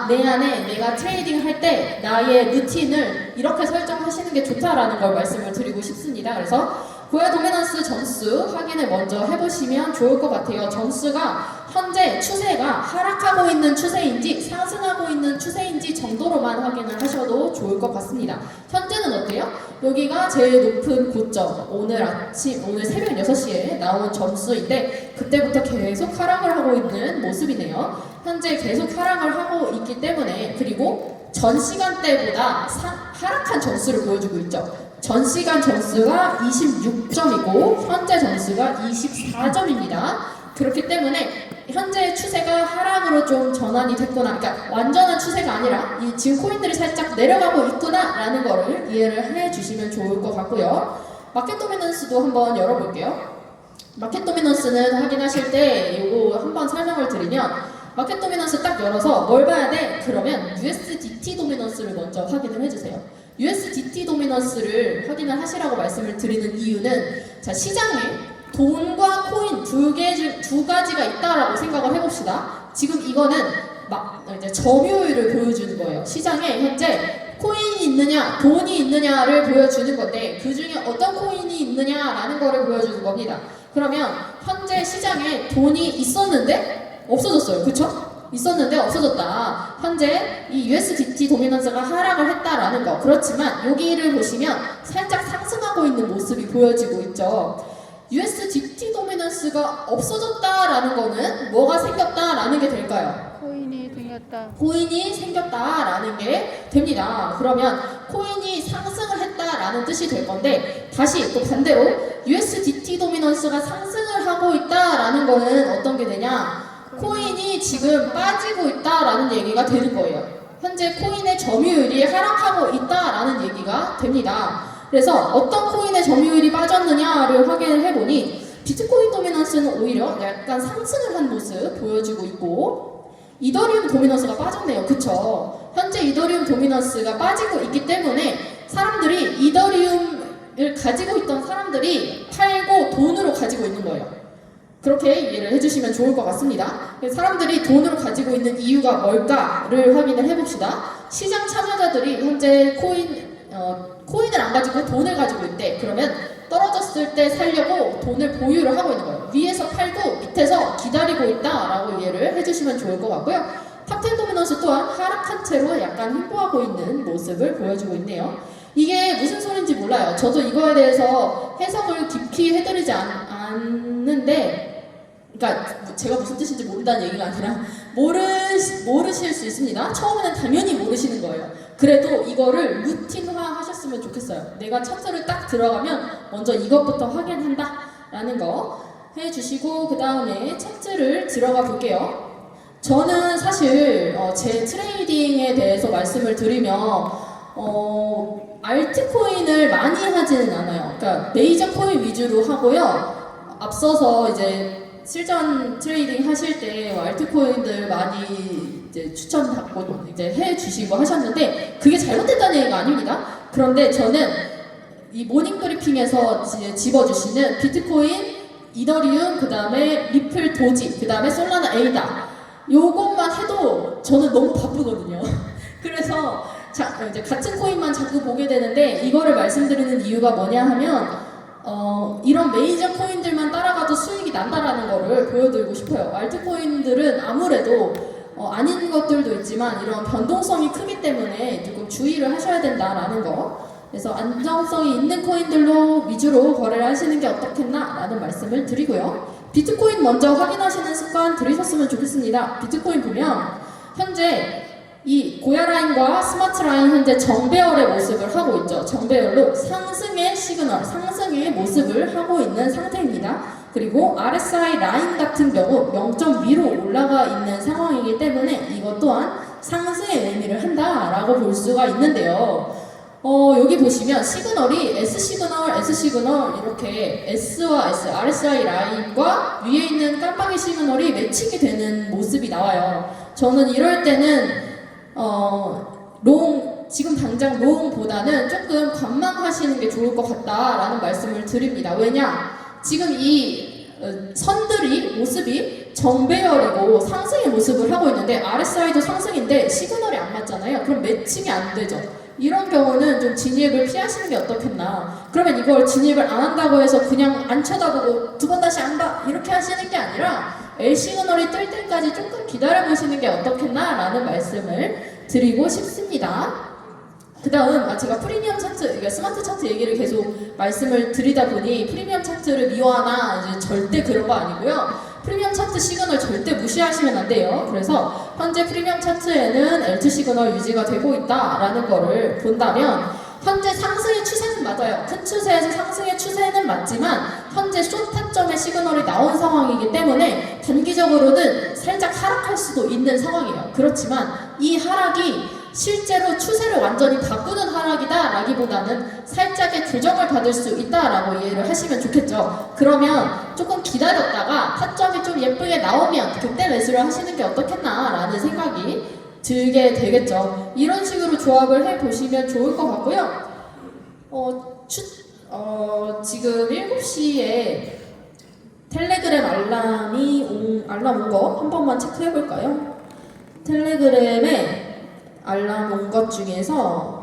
내 안에 내가 트레이딩 할 때 나의 루틴을 이렇게 설정하시는 게 좋다라는 걸 말씀을 드리고 싶습니다. 그래서 고야 도미넌스 점수 확인을 먼저 해보시면 좋을 것 같아요. 점수가 현재 추세가 하락하고 있는 추세인지 상승하고 있는 추세인지 정도로만 확인을 하셔도 좋을 것 같습니다. 현재는 어때요? 여기가 제일 높은 고점, 오늘 새벽 6시에 나온 점수인데 그때부터 계속 하락을 하고 있는 모습이네요. 현재 계속 하락을 하고 있기 때문에 그리고 전 시간대보다 하락한 점수를 보여주고 있죠. 전 시간 점수가 26점이고 현재 점수가 24점입니다. 그렇기 때문에 현재 추세가 하락으로 좀 전환이 됐구나, 그러니까 완전한 추세가 아니라 지금 코인들이 살짝 내려가고 있구나 라는 거를 이해를 해주시면 좋을 것 같고요. 마켓 도미넌스도 한번 열어볼게요. 마켓 도미넌스는 확인하실 때 이거 한번 설명을 드리면 마켓 도미넌스 딱 열어서 뭘 봐야 돼? 그러면 USDT 도미넌스를 먼저 확인을 해주세요. USDT 도미넌스를 확인을 하시라고 말씀을 드리는 이유는 자, 시장에 돈과 코인 두 가지가 있다라고 생각을 해봅시다. 지금 이거는 막 이제 점유율을 보여주는 거예요. 시장에 현재 코인이 있느냐, 돈이 있느냐를 보여주는 건데 그 중에 어떤 코인이 있느냐라는 거를 보여주는 겁니다. 그러면 현재 시장에 돈이 있었는데 없어졌어요. 그쵸? 있었는데 없어졌다. 현재 이 USDT 도미넌스가 하락을 했다라는 거. 그렇지만 여기를 보시면 살짝 상승하고 있는 모습이 보여지고 있죠. USDT 도미넌스가 없어졌다라는 거는 뭐가 생겼다라는 게 될까요? 코인이 생겼다. 코인이 생겼다라는 게 됩니다. 그러면 코인이 상승을 했다라는 뜻이 될 건데 다시 또 반대로 USDT 도미넌스가 상승을 하고 있다라는 거는 어떤 게 되냐? 코인이 지금 빠지고 있다라는 얘기가 되는 거예요. 현재 코인의 점유율이 하락하고 있다라는 얘기가 됩니다. 그래서 어떤 코인의 점유율이 빠졌느냐를 확인을 해보니 비트코인 도미넌스는 오히려 약간 상승을 한 모습 보여주고 있고 이더리움 도미넌스가 빠졌네요. 그쵸? 현재 이더리움 도미넌스가 빠지고 있기 때문에 사람들이 이더리움을 가지고 있던 사람들이 팔고 돈으로 가지고 있는 거예요. 그렇게 이해를 해주시면 좋을 것 같습니다. 사람들이 돈으로 가지고 있는 이유가 뭘까를 확인을 해봅시다. 시장 참여자들이 현재 코인을 안 가지고 돈을 가지고 있대. 그러면 떨어졌을 때 살려고 돈을 보유를 하고 있는 거예요. 위에서 팔고 밑에서 기다리고 있다라고 이해를 해주시면 좋을 것 같고요. 탑10 도미넌스 또한 하락한 채로 약간 횡보하고 있는 모습을 보여주고 있네요. 이게 무슨 소린지 몰라요. 저도 이거에 대해서 해석을 깊이 해드리지 않는데 그러니까 제가 무슨 뜻인지 모른다는 얘기가 아니라 모르실 수 있습니다. 처음에는 당연히 모르시는 거예요. 그래도 이거를 루틴화 하셨으면 좋겠어요. 내가 차트를 딱 들어가면 먼저 이것부터 확인한다 라는 거 해주시고 그 다음에 차트를 들어가 볼게요. 저는 사실 제 트레이딩에 대해서 말씀을 드리면 알트코인을 많이 하지는 않아요. 그러니까 메이저 코인 위주로 하고요. 앞서서 이제 실전 트레이딩 하실 때 알트코인들 많이 이제 추천받고 이제 해주시고 하셨는데 그게 잘못됐다는 얘기가 아닙니다. 그런데 저는 이 모닝 브리핑에서 집어주시는 비트코인, 이더리움, 그 다음에 리플 도지, 그 다음에 솔라나 에이다 요것만 해도 저는 너무 바쁘거든요. 그래서 이제 같은 코인만 자꾸 보게 되는데 이거를 말씀드리는 이유가 뭐냐 하면 이런 메이저 코인들만 따라가도 수익이 난다라는 거를 보여드리고 싶어요. 알트코인들은 아무래도 아닌 것들도 있지만 이런 변동성이 크기 때문에 조금 주의를 하셔야 된다라는 거. 그래서 안정성이 있는 코인들로 위주로 거래를 하시는 게 어떻겠나라는 말씀을 드리고요. 비트코인 먼저 확인하시는 습관 들이셨으면 좋겠습니다. 비트코인 보면 현재 이 고야 라인과 스마트 라인 현재 정배열의 모습을 하고 있죠. 정배열로 상승의 시그널, 상승의 모습을 하고 있는 상태입니다. 그리고 RSI 라인 같은 경우 0.2로 올라가 있는 상황이기 때문에 이것 또한 상승의 의미를 한다라고 볼 수가 있는데요. 여기 보시면 시그널이 S시그널 이렇게 S와 S, RSI 라인과 위에 있는 깜빡이 시그널이 매칭이 되는 모습이 나와요. 저는 이럴 때는 지금 당장 롱보다는 조금 관망하시는 게 좋을 것 같다라는 말씀을 드립니다. 왜냐? 지금 이 선들이 모습이 정배열이고 상승의 모습을 하고 있는데 RSI도 상승인데 시그널이 안 맞잖아요. 그럼 매칭이 안 되죠. 이런 경우는 좀 진입을 피하시는 게 어떻겠나. 그러면 이걸 진입을 안 한다고 해서 그냥 안 쳐다보고 두 번 다시 안 봐 이렇게 하시는 게 아니라 L 시그널이 뜰 때까지 조금 기다려보시는 게 어떻겠나 라는 말씀을 드리고 싶습니다. 그 다음 제가 프리미엄 차트, 그러니까 스마트 차트 얘기를 계속 말씀을 드리다 보니 프리미엄 차트를 미워하나 이제 절대 그런 거 아니고요. 프리미엄 차트 시그널 절대 무시하시면 안 돼요. 그래서 현재 프리미엄 차트에는 LT 시그널 유지가 되고 있다라는 거를 본다면 현재 상승의 추세는 맞아요. 큰 추세에서 상승의 추세는 맞지만 현재 숏 타점의 시그널이 나온 상황이기 때문에 단기적으로는 살짝 하락할 수도 있는 상황이에요. 그렇지만 이 하락이 실제로 추세를 완전히 바꾸는 하락이다 라기보다는 살짝의 조정을 받을 수 있다라고 이해를 하시면 좋겠죠. 그러면 조금 기다렸다가 타점이 좀 예쁘게 나오면 그때 매수를 하시는 게 어떻겠나 라는 생각이 들게 되겠죠. 이런 식으로 조합을 해보시면 좋을 것 같고요. 지금 7시에 텔레그램 알람 온 거 한 번만 체크해 볼까요? 텔레그램에 알람 온 것 중에서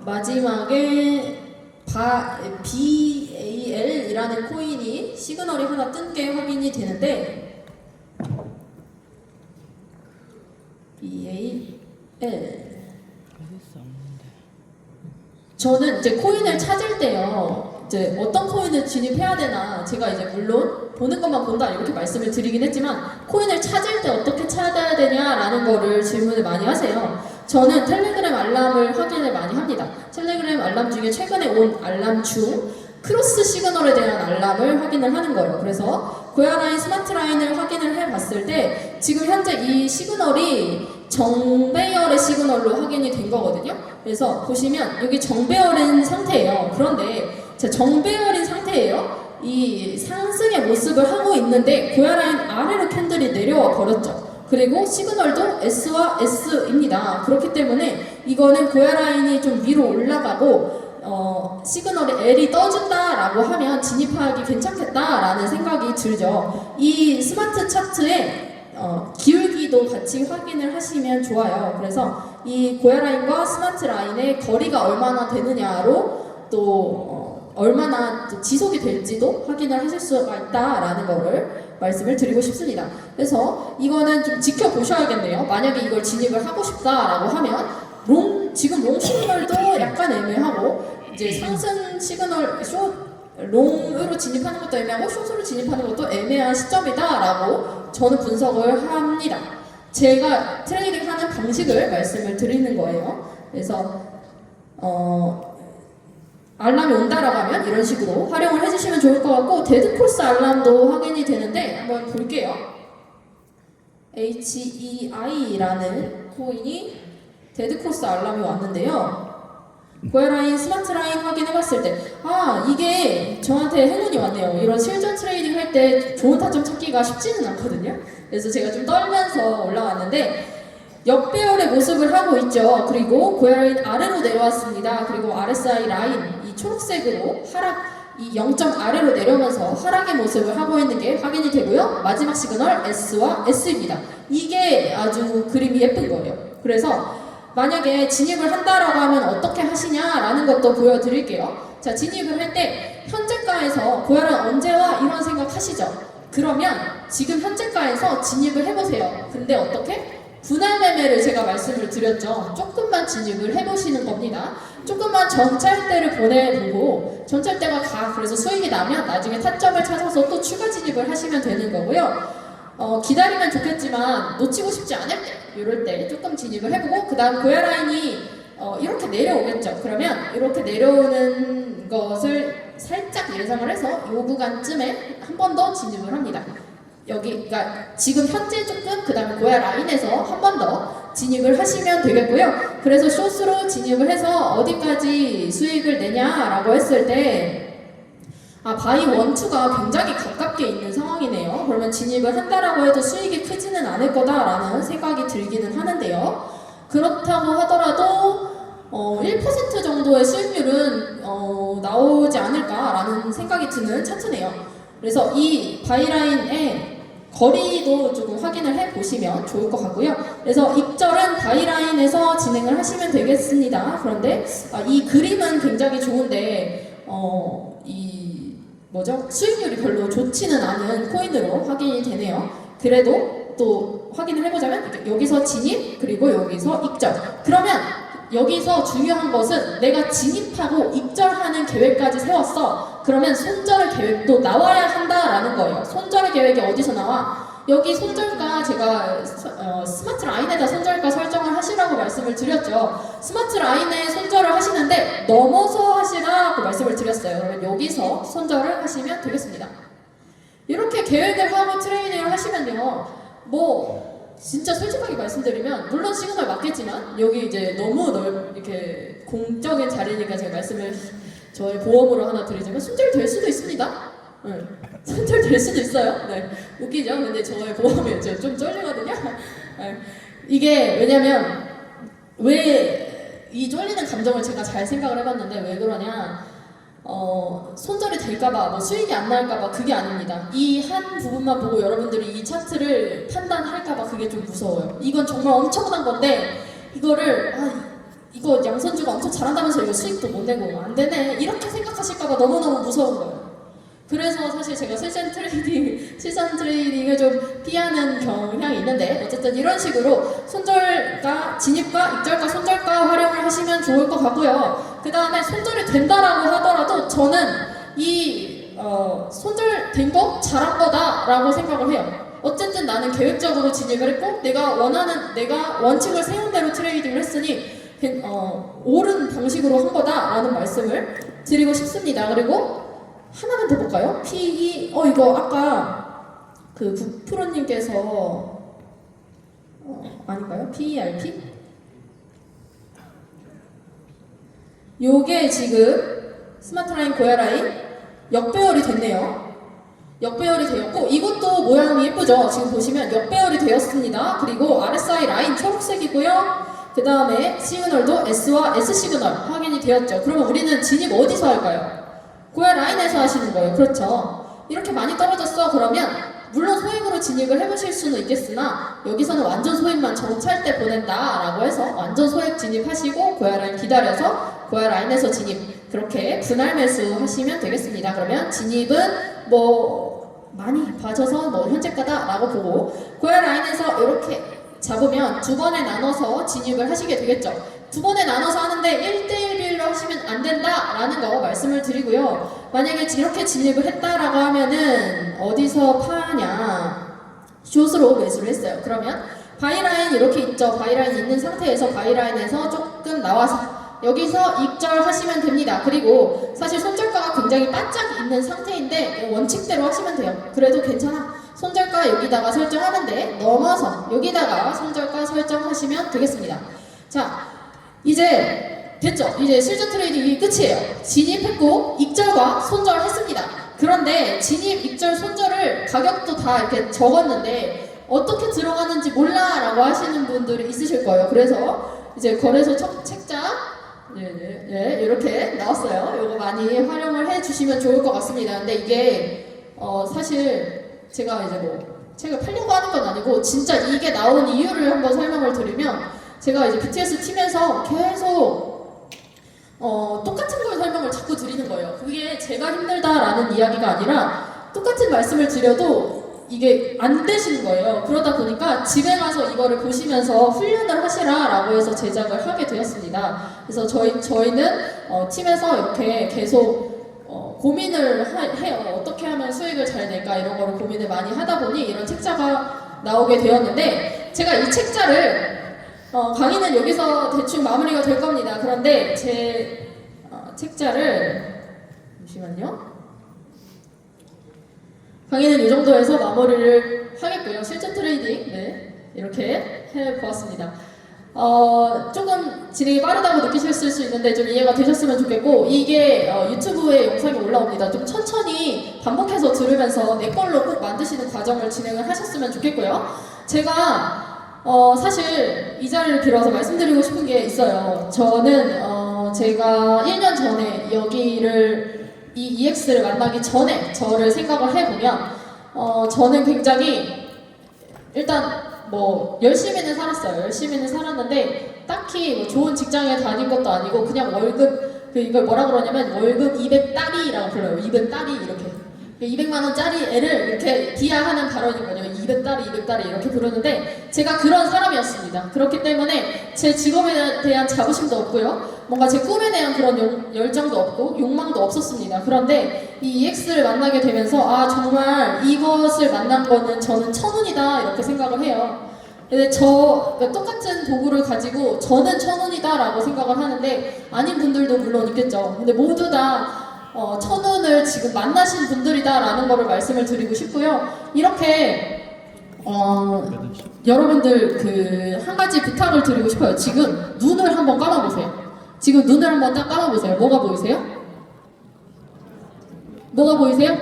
마지막에 BAL이라는 코인이 시그널이 하나 뜬 게 확인이 되는데 BAL 저는 이제 코인을 찾을 때요, 이제 어떤 코인을 진입해야 되나, 제가 이제 물론 보는 것만 본다 이렇게 말씀을 드리긴 했지만, 코인을 찾을 때 어떻게 찾아야 되냐라는 거를 질문을 많이 하세요. 저는 텔레그램 알람을 확인을 많이 합니다. 텔레그램 알람 중에 최근에 온 알람 중 크로스 시그널에 대한 알람을 확인을 하는 거예요. 그래서 고야라인, 스마트라인을 확인을 해봤을 때 지금 현재 이 시그널이 정배열의 시그널로 확인이 된 거거든요. 그래서 보시면 여기 정배열인 상태예요. 그런데 제 정배열인 상태예요. 이 상승의 모습을 하고 있는데 고야라인 아래로 캔들이 내려와 버렸죠. 그리고 시그널도 S와 S입니다. 그렇기 때문에 이거는 고야라인이 좀 위로 올라가고 시그널이 L이 떠준다라고 하면 진입하기 괜찮겠다라는 생각이 들죠. 이 스마트 차트에 기울기도 같이 확인을 하시면 좋아요. 그래서 이 고야라인과 스마트 라인의 거리가 얼마나 되느냐로 또 얼마나 또 지속이 될지도 확인을 하실 수가 있다라는 거를 말씀을 드리고 싶습니다. 그래서 이거는 좀 지켜보셔야겠네요. 만약에 이걸 진입을 하고 싶다라고 하면 지금 롱 시그널도 약간 애매하고 이제 상승 시그널 롱으로 진입하는 것도 애매하고 숏으로 진입하는 것도 애매한 시점이다라고 저는 분석을 합니다. 제가 트레이딩하는 방식을 말씀을 드리는 거예요. 그래서 알람이 온다라고 하면 이런 식으로 활용을 해주시면 좋을 것 같고, 데드크로스 알람도 확인이 되는데 한번 볼게요. HEI라는 코인이 데드크로스 알람이 왔는데요. 고야라인, 스마트라인 확인해봤을 때 이게 저한테 행운이 왔네요. 이런 실전 트레이딩 할 때 좋은 타점 찾기가 쉽지는 않거든요. 그래서 제가 좀 떨면서 올라왔는데 역배열의 모습을 하고 있죠. 그리고 고야라인 아래로 내려왔습니다. 그리고 RSI 라인 이 초록색으로 이 0점 아래로 내려오면서 하락의 모습을 하고 있는 게 확인이 되고요. 마지막 시그널 S와 S입니다. 이게 아주 그림이 예쁜 거예요. 그래서 만약에 진입을 한다라고 하면 어떻게 하시냐라는 것도 보여드릴게요. 자, 진입을 할 때 현재가에서 고야라인 언제 와? 이런 생각 하시죠. 그러면 지금 현재가에서 진입을 해보세요. 근데 어떻게? 분할 매매를 제가 말씀을 드렸죠. 조금만 진입을 해보시는 겁니다. 조금만 전찰대를 보내보고 전찰대가 그래서 수익이 나면 나중에 타점을 찾아서 또 추가 진입을 하시면 되는 거고요. 기다리면 좋겠지만 놓치고 싶지 않을 때 이럴 때 조금 진입을 해보고 그 다음 고야라인이 이렇게 내려오겠죠. 그러면 이렇게 내려오는 것을 살짝 예상을 해서 이 구간쯤에 한 번 더 진입을 합니다. 그러니까 지금 현재 조금 그 다음에 고야라인에서 한 번 더 진입을 하시면 되겠고요. 그래서 숏으로 진입을 해서 어디까지 수익을 내냐라고 했을 때 바이 1, 2가 굉장히 가깝게 있는 상황이네요. 그러면 진입을 한다라고 해도 수익이 크지는 않을 거다라는 생각이 들기는 하는데요. 그렇다고 하더라도 1% 정도의 수익률은 나오지 않을까라는 생각이 드는 차트네요. 그래서 이 바이라인의 거리도 조금 확인을 해보시면 좋을 것 같고요. 그래서 입절은 바이라인에서 진행을 하시면 되겠습니다. 그런데 이 그림은 굉장히 좋은데 수익률이 별로 좋지는 않은 코인으로 확인이 되네요. 그래도 또 확인을 해보자면 여기서 진입 그리고 여기서 입절. 그러면 여기서 중요한 것은 내가 진입하고 입절하는 계획까지 세웠어. 그러면 손절 계획도 나와야 한다라는 거예요. 손절 계획이 어디서 나와? 여기 손절가 제가 스마트 라인에다 손절가 설정을 하시라고 말씀을 드렸죠. 스마트 라인에 손절을 하시는데 넘어서 하시라고 말씀을 드렸어요. 그러면 여기서 손절을 하시면 되겠습니다. 이렇게 계획을 하고 트레이딩을 하시면요, 진짜 솔직하게 말씀드리면 물론 시그널 맞겠지만 여기 이제 너무 이렇게 공적인 자리니까 제가 말씀을 저의 보험으로 하나 드리자면 손절될 수도 있습니다. 네. 손절될 수도 있어요. 네. 웃기죠? 근데 저의 보험이 좀 쫄리거든요. 네. 이게 왜냐면 왜 이 쫄리는 감정을 제가 잘 생각을 해봤는데 왜 그러냐, 손절이 될까봐, 뭐 수익이 안 날까봐 그게 아닙니다. 이 한 부분만 보고 여러분들이 이 차트를 판단할까봐 그게 좀 무서워요. 이건 정말 엄청난 건데 이거를 이거 양선주가 엄청 잘한다면서 이거 수익도 못 내고 안 되네 이렇게 생각하실까봐 너무너무 무서운 거예요. 그래서 사실 제가 실전 트레이딩을 좀 피하는 경향이 있는데 어쨌든 이런 식으로 손절가, 진입가, 입절가, 손절가 활용을 하시면 좋을 것 같고요. 그 다음에 손절이 된다라고 하더라도 저는 이 손절된 거 잘한 거다라고 생각을 해요. 어쨌든 나는 계획적으로 진입을 했고 내가 원칙을 세운 대로 트레이딩을 했으니 옳은 방식으로 한 거다라는 말씀을 드리고 싶습니다. 그리고 하나만 더 볼까요? PE 이거 아까 그 북프로님께서 아닌가요? PERP? 요게 지금 스마트라인 고야라인 역배열이 됐네요. 역배열이 되었고 이것도 모양이 예쁘죠? 지금 보시면 역배열이 되었습니다. 그리고 RSI 라인 초록색이고요. 그 다음에 시그널도 S와 S 시그널 확인이 되었죠. 그러면 우리는 진입 어디서 할까요? 고야 라인에서 하시는 거예요. 그렇죠? 이렇게 많이 떨어졌어. 그러면 물론 소액으로 진입을 해보실 수는 있겠으나 여기서는 완전 소액만 정찰 때 보낸다 라고 해서 완전 소액 진입하시고 고야 라인 기다려서 고야 라인에서 진입 그렇게 분할 매수 하시면 되겠습니다. 그러면 진입은 뭐 많이 봐줘서 뭐 현재가다 라고 보고 고야 라인에서 이렇게 잡으면 두 번에 나눠서 진입을 하시게 되겠죠. 두 번에 나눠서 하는데 1대1 비율로 하시면 안 된다라는 거 말씀을 드리고요. 만약에 이렇게 진입을 했다라고 하면은 어디서 파냐? 숏으로 매수를 했어요. 그러면 바이라인 이렇게 있죠. 바이라인 있는 상태에서 바이라인에서 조금 나와서 여기서 입절하시면 됩니다. 그리고 사실 손절가가 굉장히 반짝 있는 상태인데 원칙대로 하시면 돼요. 그래도 괜찮아. 손절가 여기다가 설정하는데 넘어서 여기다가 손절가 설정하시면 되겠습니다. 자, 이제 됐죠? 이제 실전 트레이딩이 끝이에요. 진입했고 입절과 손절했습니다. 그런데 진입, 입절, 손절을 가격도 다 이렇게 적었는데 어떻게 들어가는지 몰라 라고 하시는 분들이 있으실 거예요. 그래서 이제 거래소 책자 이렇게 나왔어요. 이거 많이 활용을 해주시면 좋을 것 같습니다. 근데 이게 사실 제가 이제 뭐 책을 팔려고 하는 건 아니고 진짜 이게 나온 이유를 한번 설명을 드리면 제가 이제 BTS 팀에서 계속 똑같은 걸 설명을 자꾸 드리는 거예요. 그게 제가 힘들다라는 이야기가 아니라 똑같은 말씀을 드려도 이게 안 되시는 거예요. 그러다 보니까 집에 가서 이거를 보시면서 훈련을 하시라라고 해서 제작을 하게 되었습니다. 그래서 저희는 팀에서 이렇게 계속 고민을 해요. 어떻게 하면 수익을 잘 낼까 이런 거를 고민을 많이 하다 보니 이런 책자가 나오게 되었는데 제가 이 책자를 강의는 여기서 대충 마무리가 될 겁니다. 그런데 제 책자를 잠시만요. 강의는 이 정도에서 마무리를 하겠고요. 실전 트레이딩 이렇게 해보았습니다. 조금 진행이 빠르다고 느끼셨을 수 있는데 좀 이해가 되셨으면 좋겠고 이게 유튜브에 영상이 올라옵니다. 좀 천천히 반복해서 들으면서 내 걸로 꼭 만드시는 과정을 진행을 하셨으면 좋겠고요. 제가 사실 이 자리를 빌어서 말씀드리고 싶은 게 있어요. 저는 제가 1년 전에 여기를 이 EX를 만나기 전에 저를 생각을 해보면 저는 굉장히 일단 뭐 열심히는 살았어요. 열심히는 살았는데 딱히 뭐 좋은 직장에 다닌 것도 아니고 그냥 월급 이걸 뭐라 그러냐면 월급 200달이라고 불러요. 200달이 이렇게 200만 원짜리 애를 이렇게 비하하는 발언이거든요. 200달이 이렇게 부르는데 제가 그런 사람이었습니다. 그렇기 때문에 제 직업에 대한 자부심도 없고요. 뭔가 제 꿈에 대한 그런 열정도 없고 욕망도 없었습니다. 그런데 이 EX를 만나게 되면서 정말 이것을 만난 거는 저는 천운이다 이렇게 생각을 해요. 근데 그러니까 똑같은 도구를 가지고 저는 천운이다 라고 생각을 하는데 아닌 분들도 물론 있겠죠. 근데 모두 다 천운을 지금 만나신 분들이다라는 거를 말씀을 드리고 싶고요. 이렇게 여러분들 한 가지 부탁을 드리고 싶어요. 지금 눈을 한번 감아보세요. 지금 눈을 한번 딱 감아보세요. 뭐가 보이세요? 뭐가 보이세요?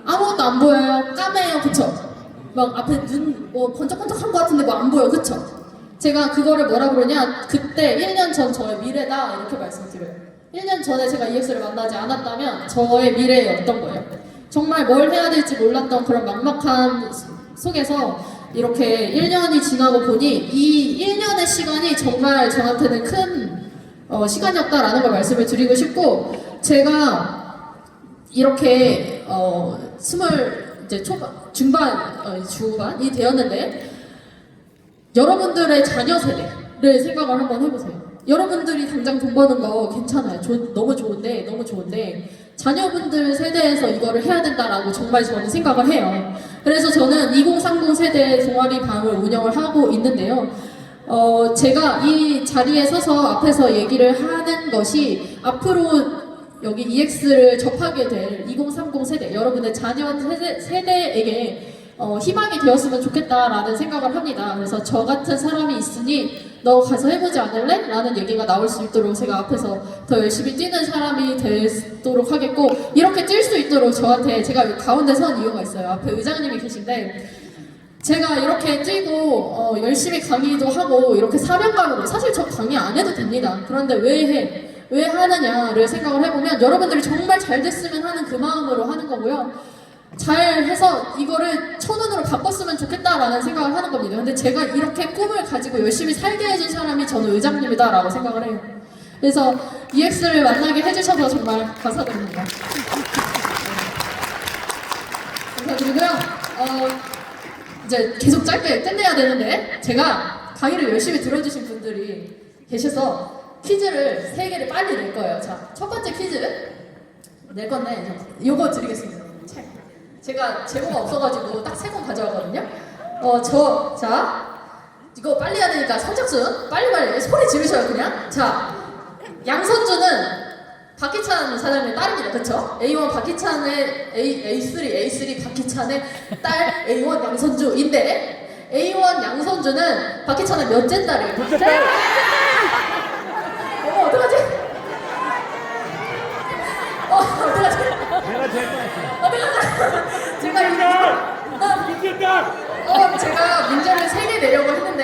아무것도 안 보여요. 까매요. 그쵸? 막 앞에 눈 번쩍번쩍한 것 같은데 뭐 안 보여. 그쵸? 제가 그거를 뭐라 그러냐, 그때 1년 전 저의 미래다 이렇게 말씀드려요. 1년 전에 제가 EX를 만나지 않았다면 저의 미래였던 거예요. 정말 뭘 해야 될지 몰랐던 그런 막막한 속에서 이렇게 1년이 지나고 보니 이 1년의 시간이 정말 저한테는 큰 시간이었다라는 걸 말씀을 드리고 싶고, 제가 이렇게 이제 중반이 되었는데 여러분들의 자녀 세대를 생각을 한번 해보세요. 여러분들이 당장 돈 버는 거 괜찮아요. 너무 좋은데 자녀분들 세대에서 이거를 해야 된다라고 정말 저는 생각을 해요. 그래서 저는 2030 세대 동아리 방을 운영을 하고 있는데요. 제가 이 자리에 서서 앞에서 얘기를 하는 것이 앞으로 여기 EX를 접하게 될 2030 세대, 여러분의 자녀 세대에게 희망이 되었으면 좋겠다라는 생각을 합니다. 그래서 저 같은 사람이 있으니 너 가서 해보지 않을래? 라는 얘기가 나올 수 있도록 제가 앞에서 더 열심히 뛰는 사람이 되도록 하겠고, 이렇게 뛸 수 있도록 저한테, 제가 가운데 선 이유가 있어요. 앞에 의장님이 계신데 제가 이렇게 뛰고 열심히 강의도 하고 이렇게 사명감으로, 사실 저 강의 안 해도 됩니다. 그런데 왜 하느냐를 생각을 해보면 여러분들이 정말 잘 됐으면 하는 그 마음으로 하는 거고요. 잘 해서 이거를 1000원으로 바꿨으면 좋겠다라는 생각을 하는 겁니다. 근데 제가 이렇게 꿈을 가지고 열심히 살게 해준 사람이 저는 의장님이다라고 생각을 해요. 그래서 EX를 만나게 해주셔서 정말 감사드립니다. 감사드리고요. 이제 계속 짧게 끝내야 되는데 제가 강의를 열심히 들어주신 분들이 계셔서 퀴즈를 3개를 빨리 낼 거예요. 자, 첫 번째 퀴즈 낼 건데 요거 드리겠습니다. 제가 재고가 없어가지고 딱 3권 가져왔거든요. 자, 이거 빨리 해야 되니까 선착순 빨리 소리 지르셔요 그냥. 자, 양선주는 박희찬 사장님의 딸입니다. 그쵸? A1 박희찬의 A3 박희찬의 딸 A1 양선주인데, A1 양선주는 박희찬의 몇째 딸이에요? 둘째 딸. 어떡하지? 어떡하지? 내가 제일 딸. 제가 둘째 딸. 제가 문제를 3개 내려고 했는데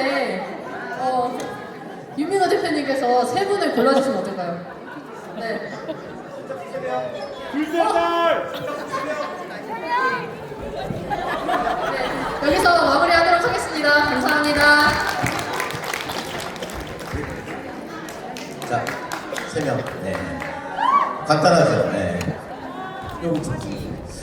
윤민호 대표님께서 3분을 골라주시면 어떨까요? 네. 둘째 딸. 네. 여기서 마무리하도록 하겠습니다. 감사합니다. 자, 3명. 네. 간단하죠. 네.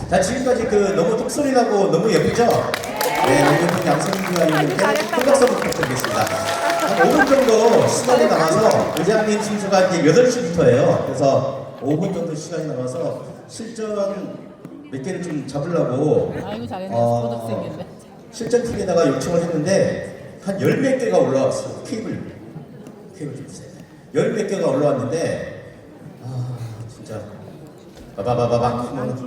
자, 지금까지 너무 톡소리 나고 너무 예쁘죠? 네, 너무 예쁜 양성민과 이분께 큰 박수 부탁드리겠습니다. 한 5분 정도 시간이 남아서 의장님 순서가 이제 8시부터예요. 그래서 5분 정도 시간이 남아서 실전 몇 개를 좀 잡으려고 실전 팀에다가 요청을 했는데 한 10몇 개가 올라왔어요. 케이블 좀 주세요. 10몇 개가 올라왔는데 진짜 바바바바박 하면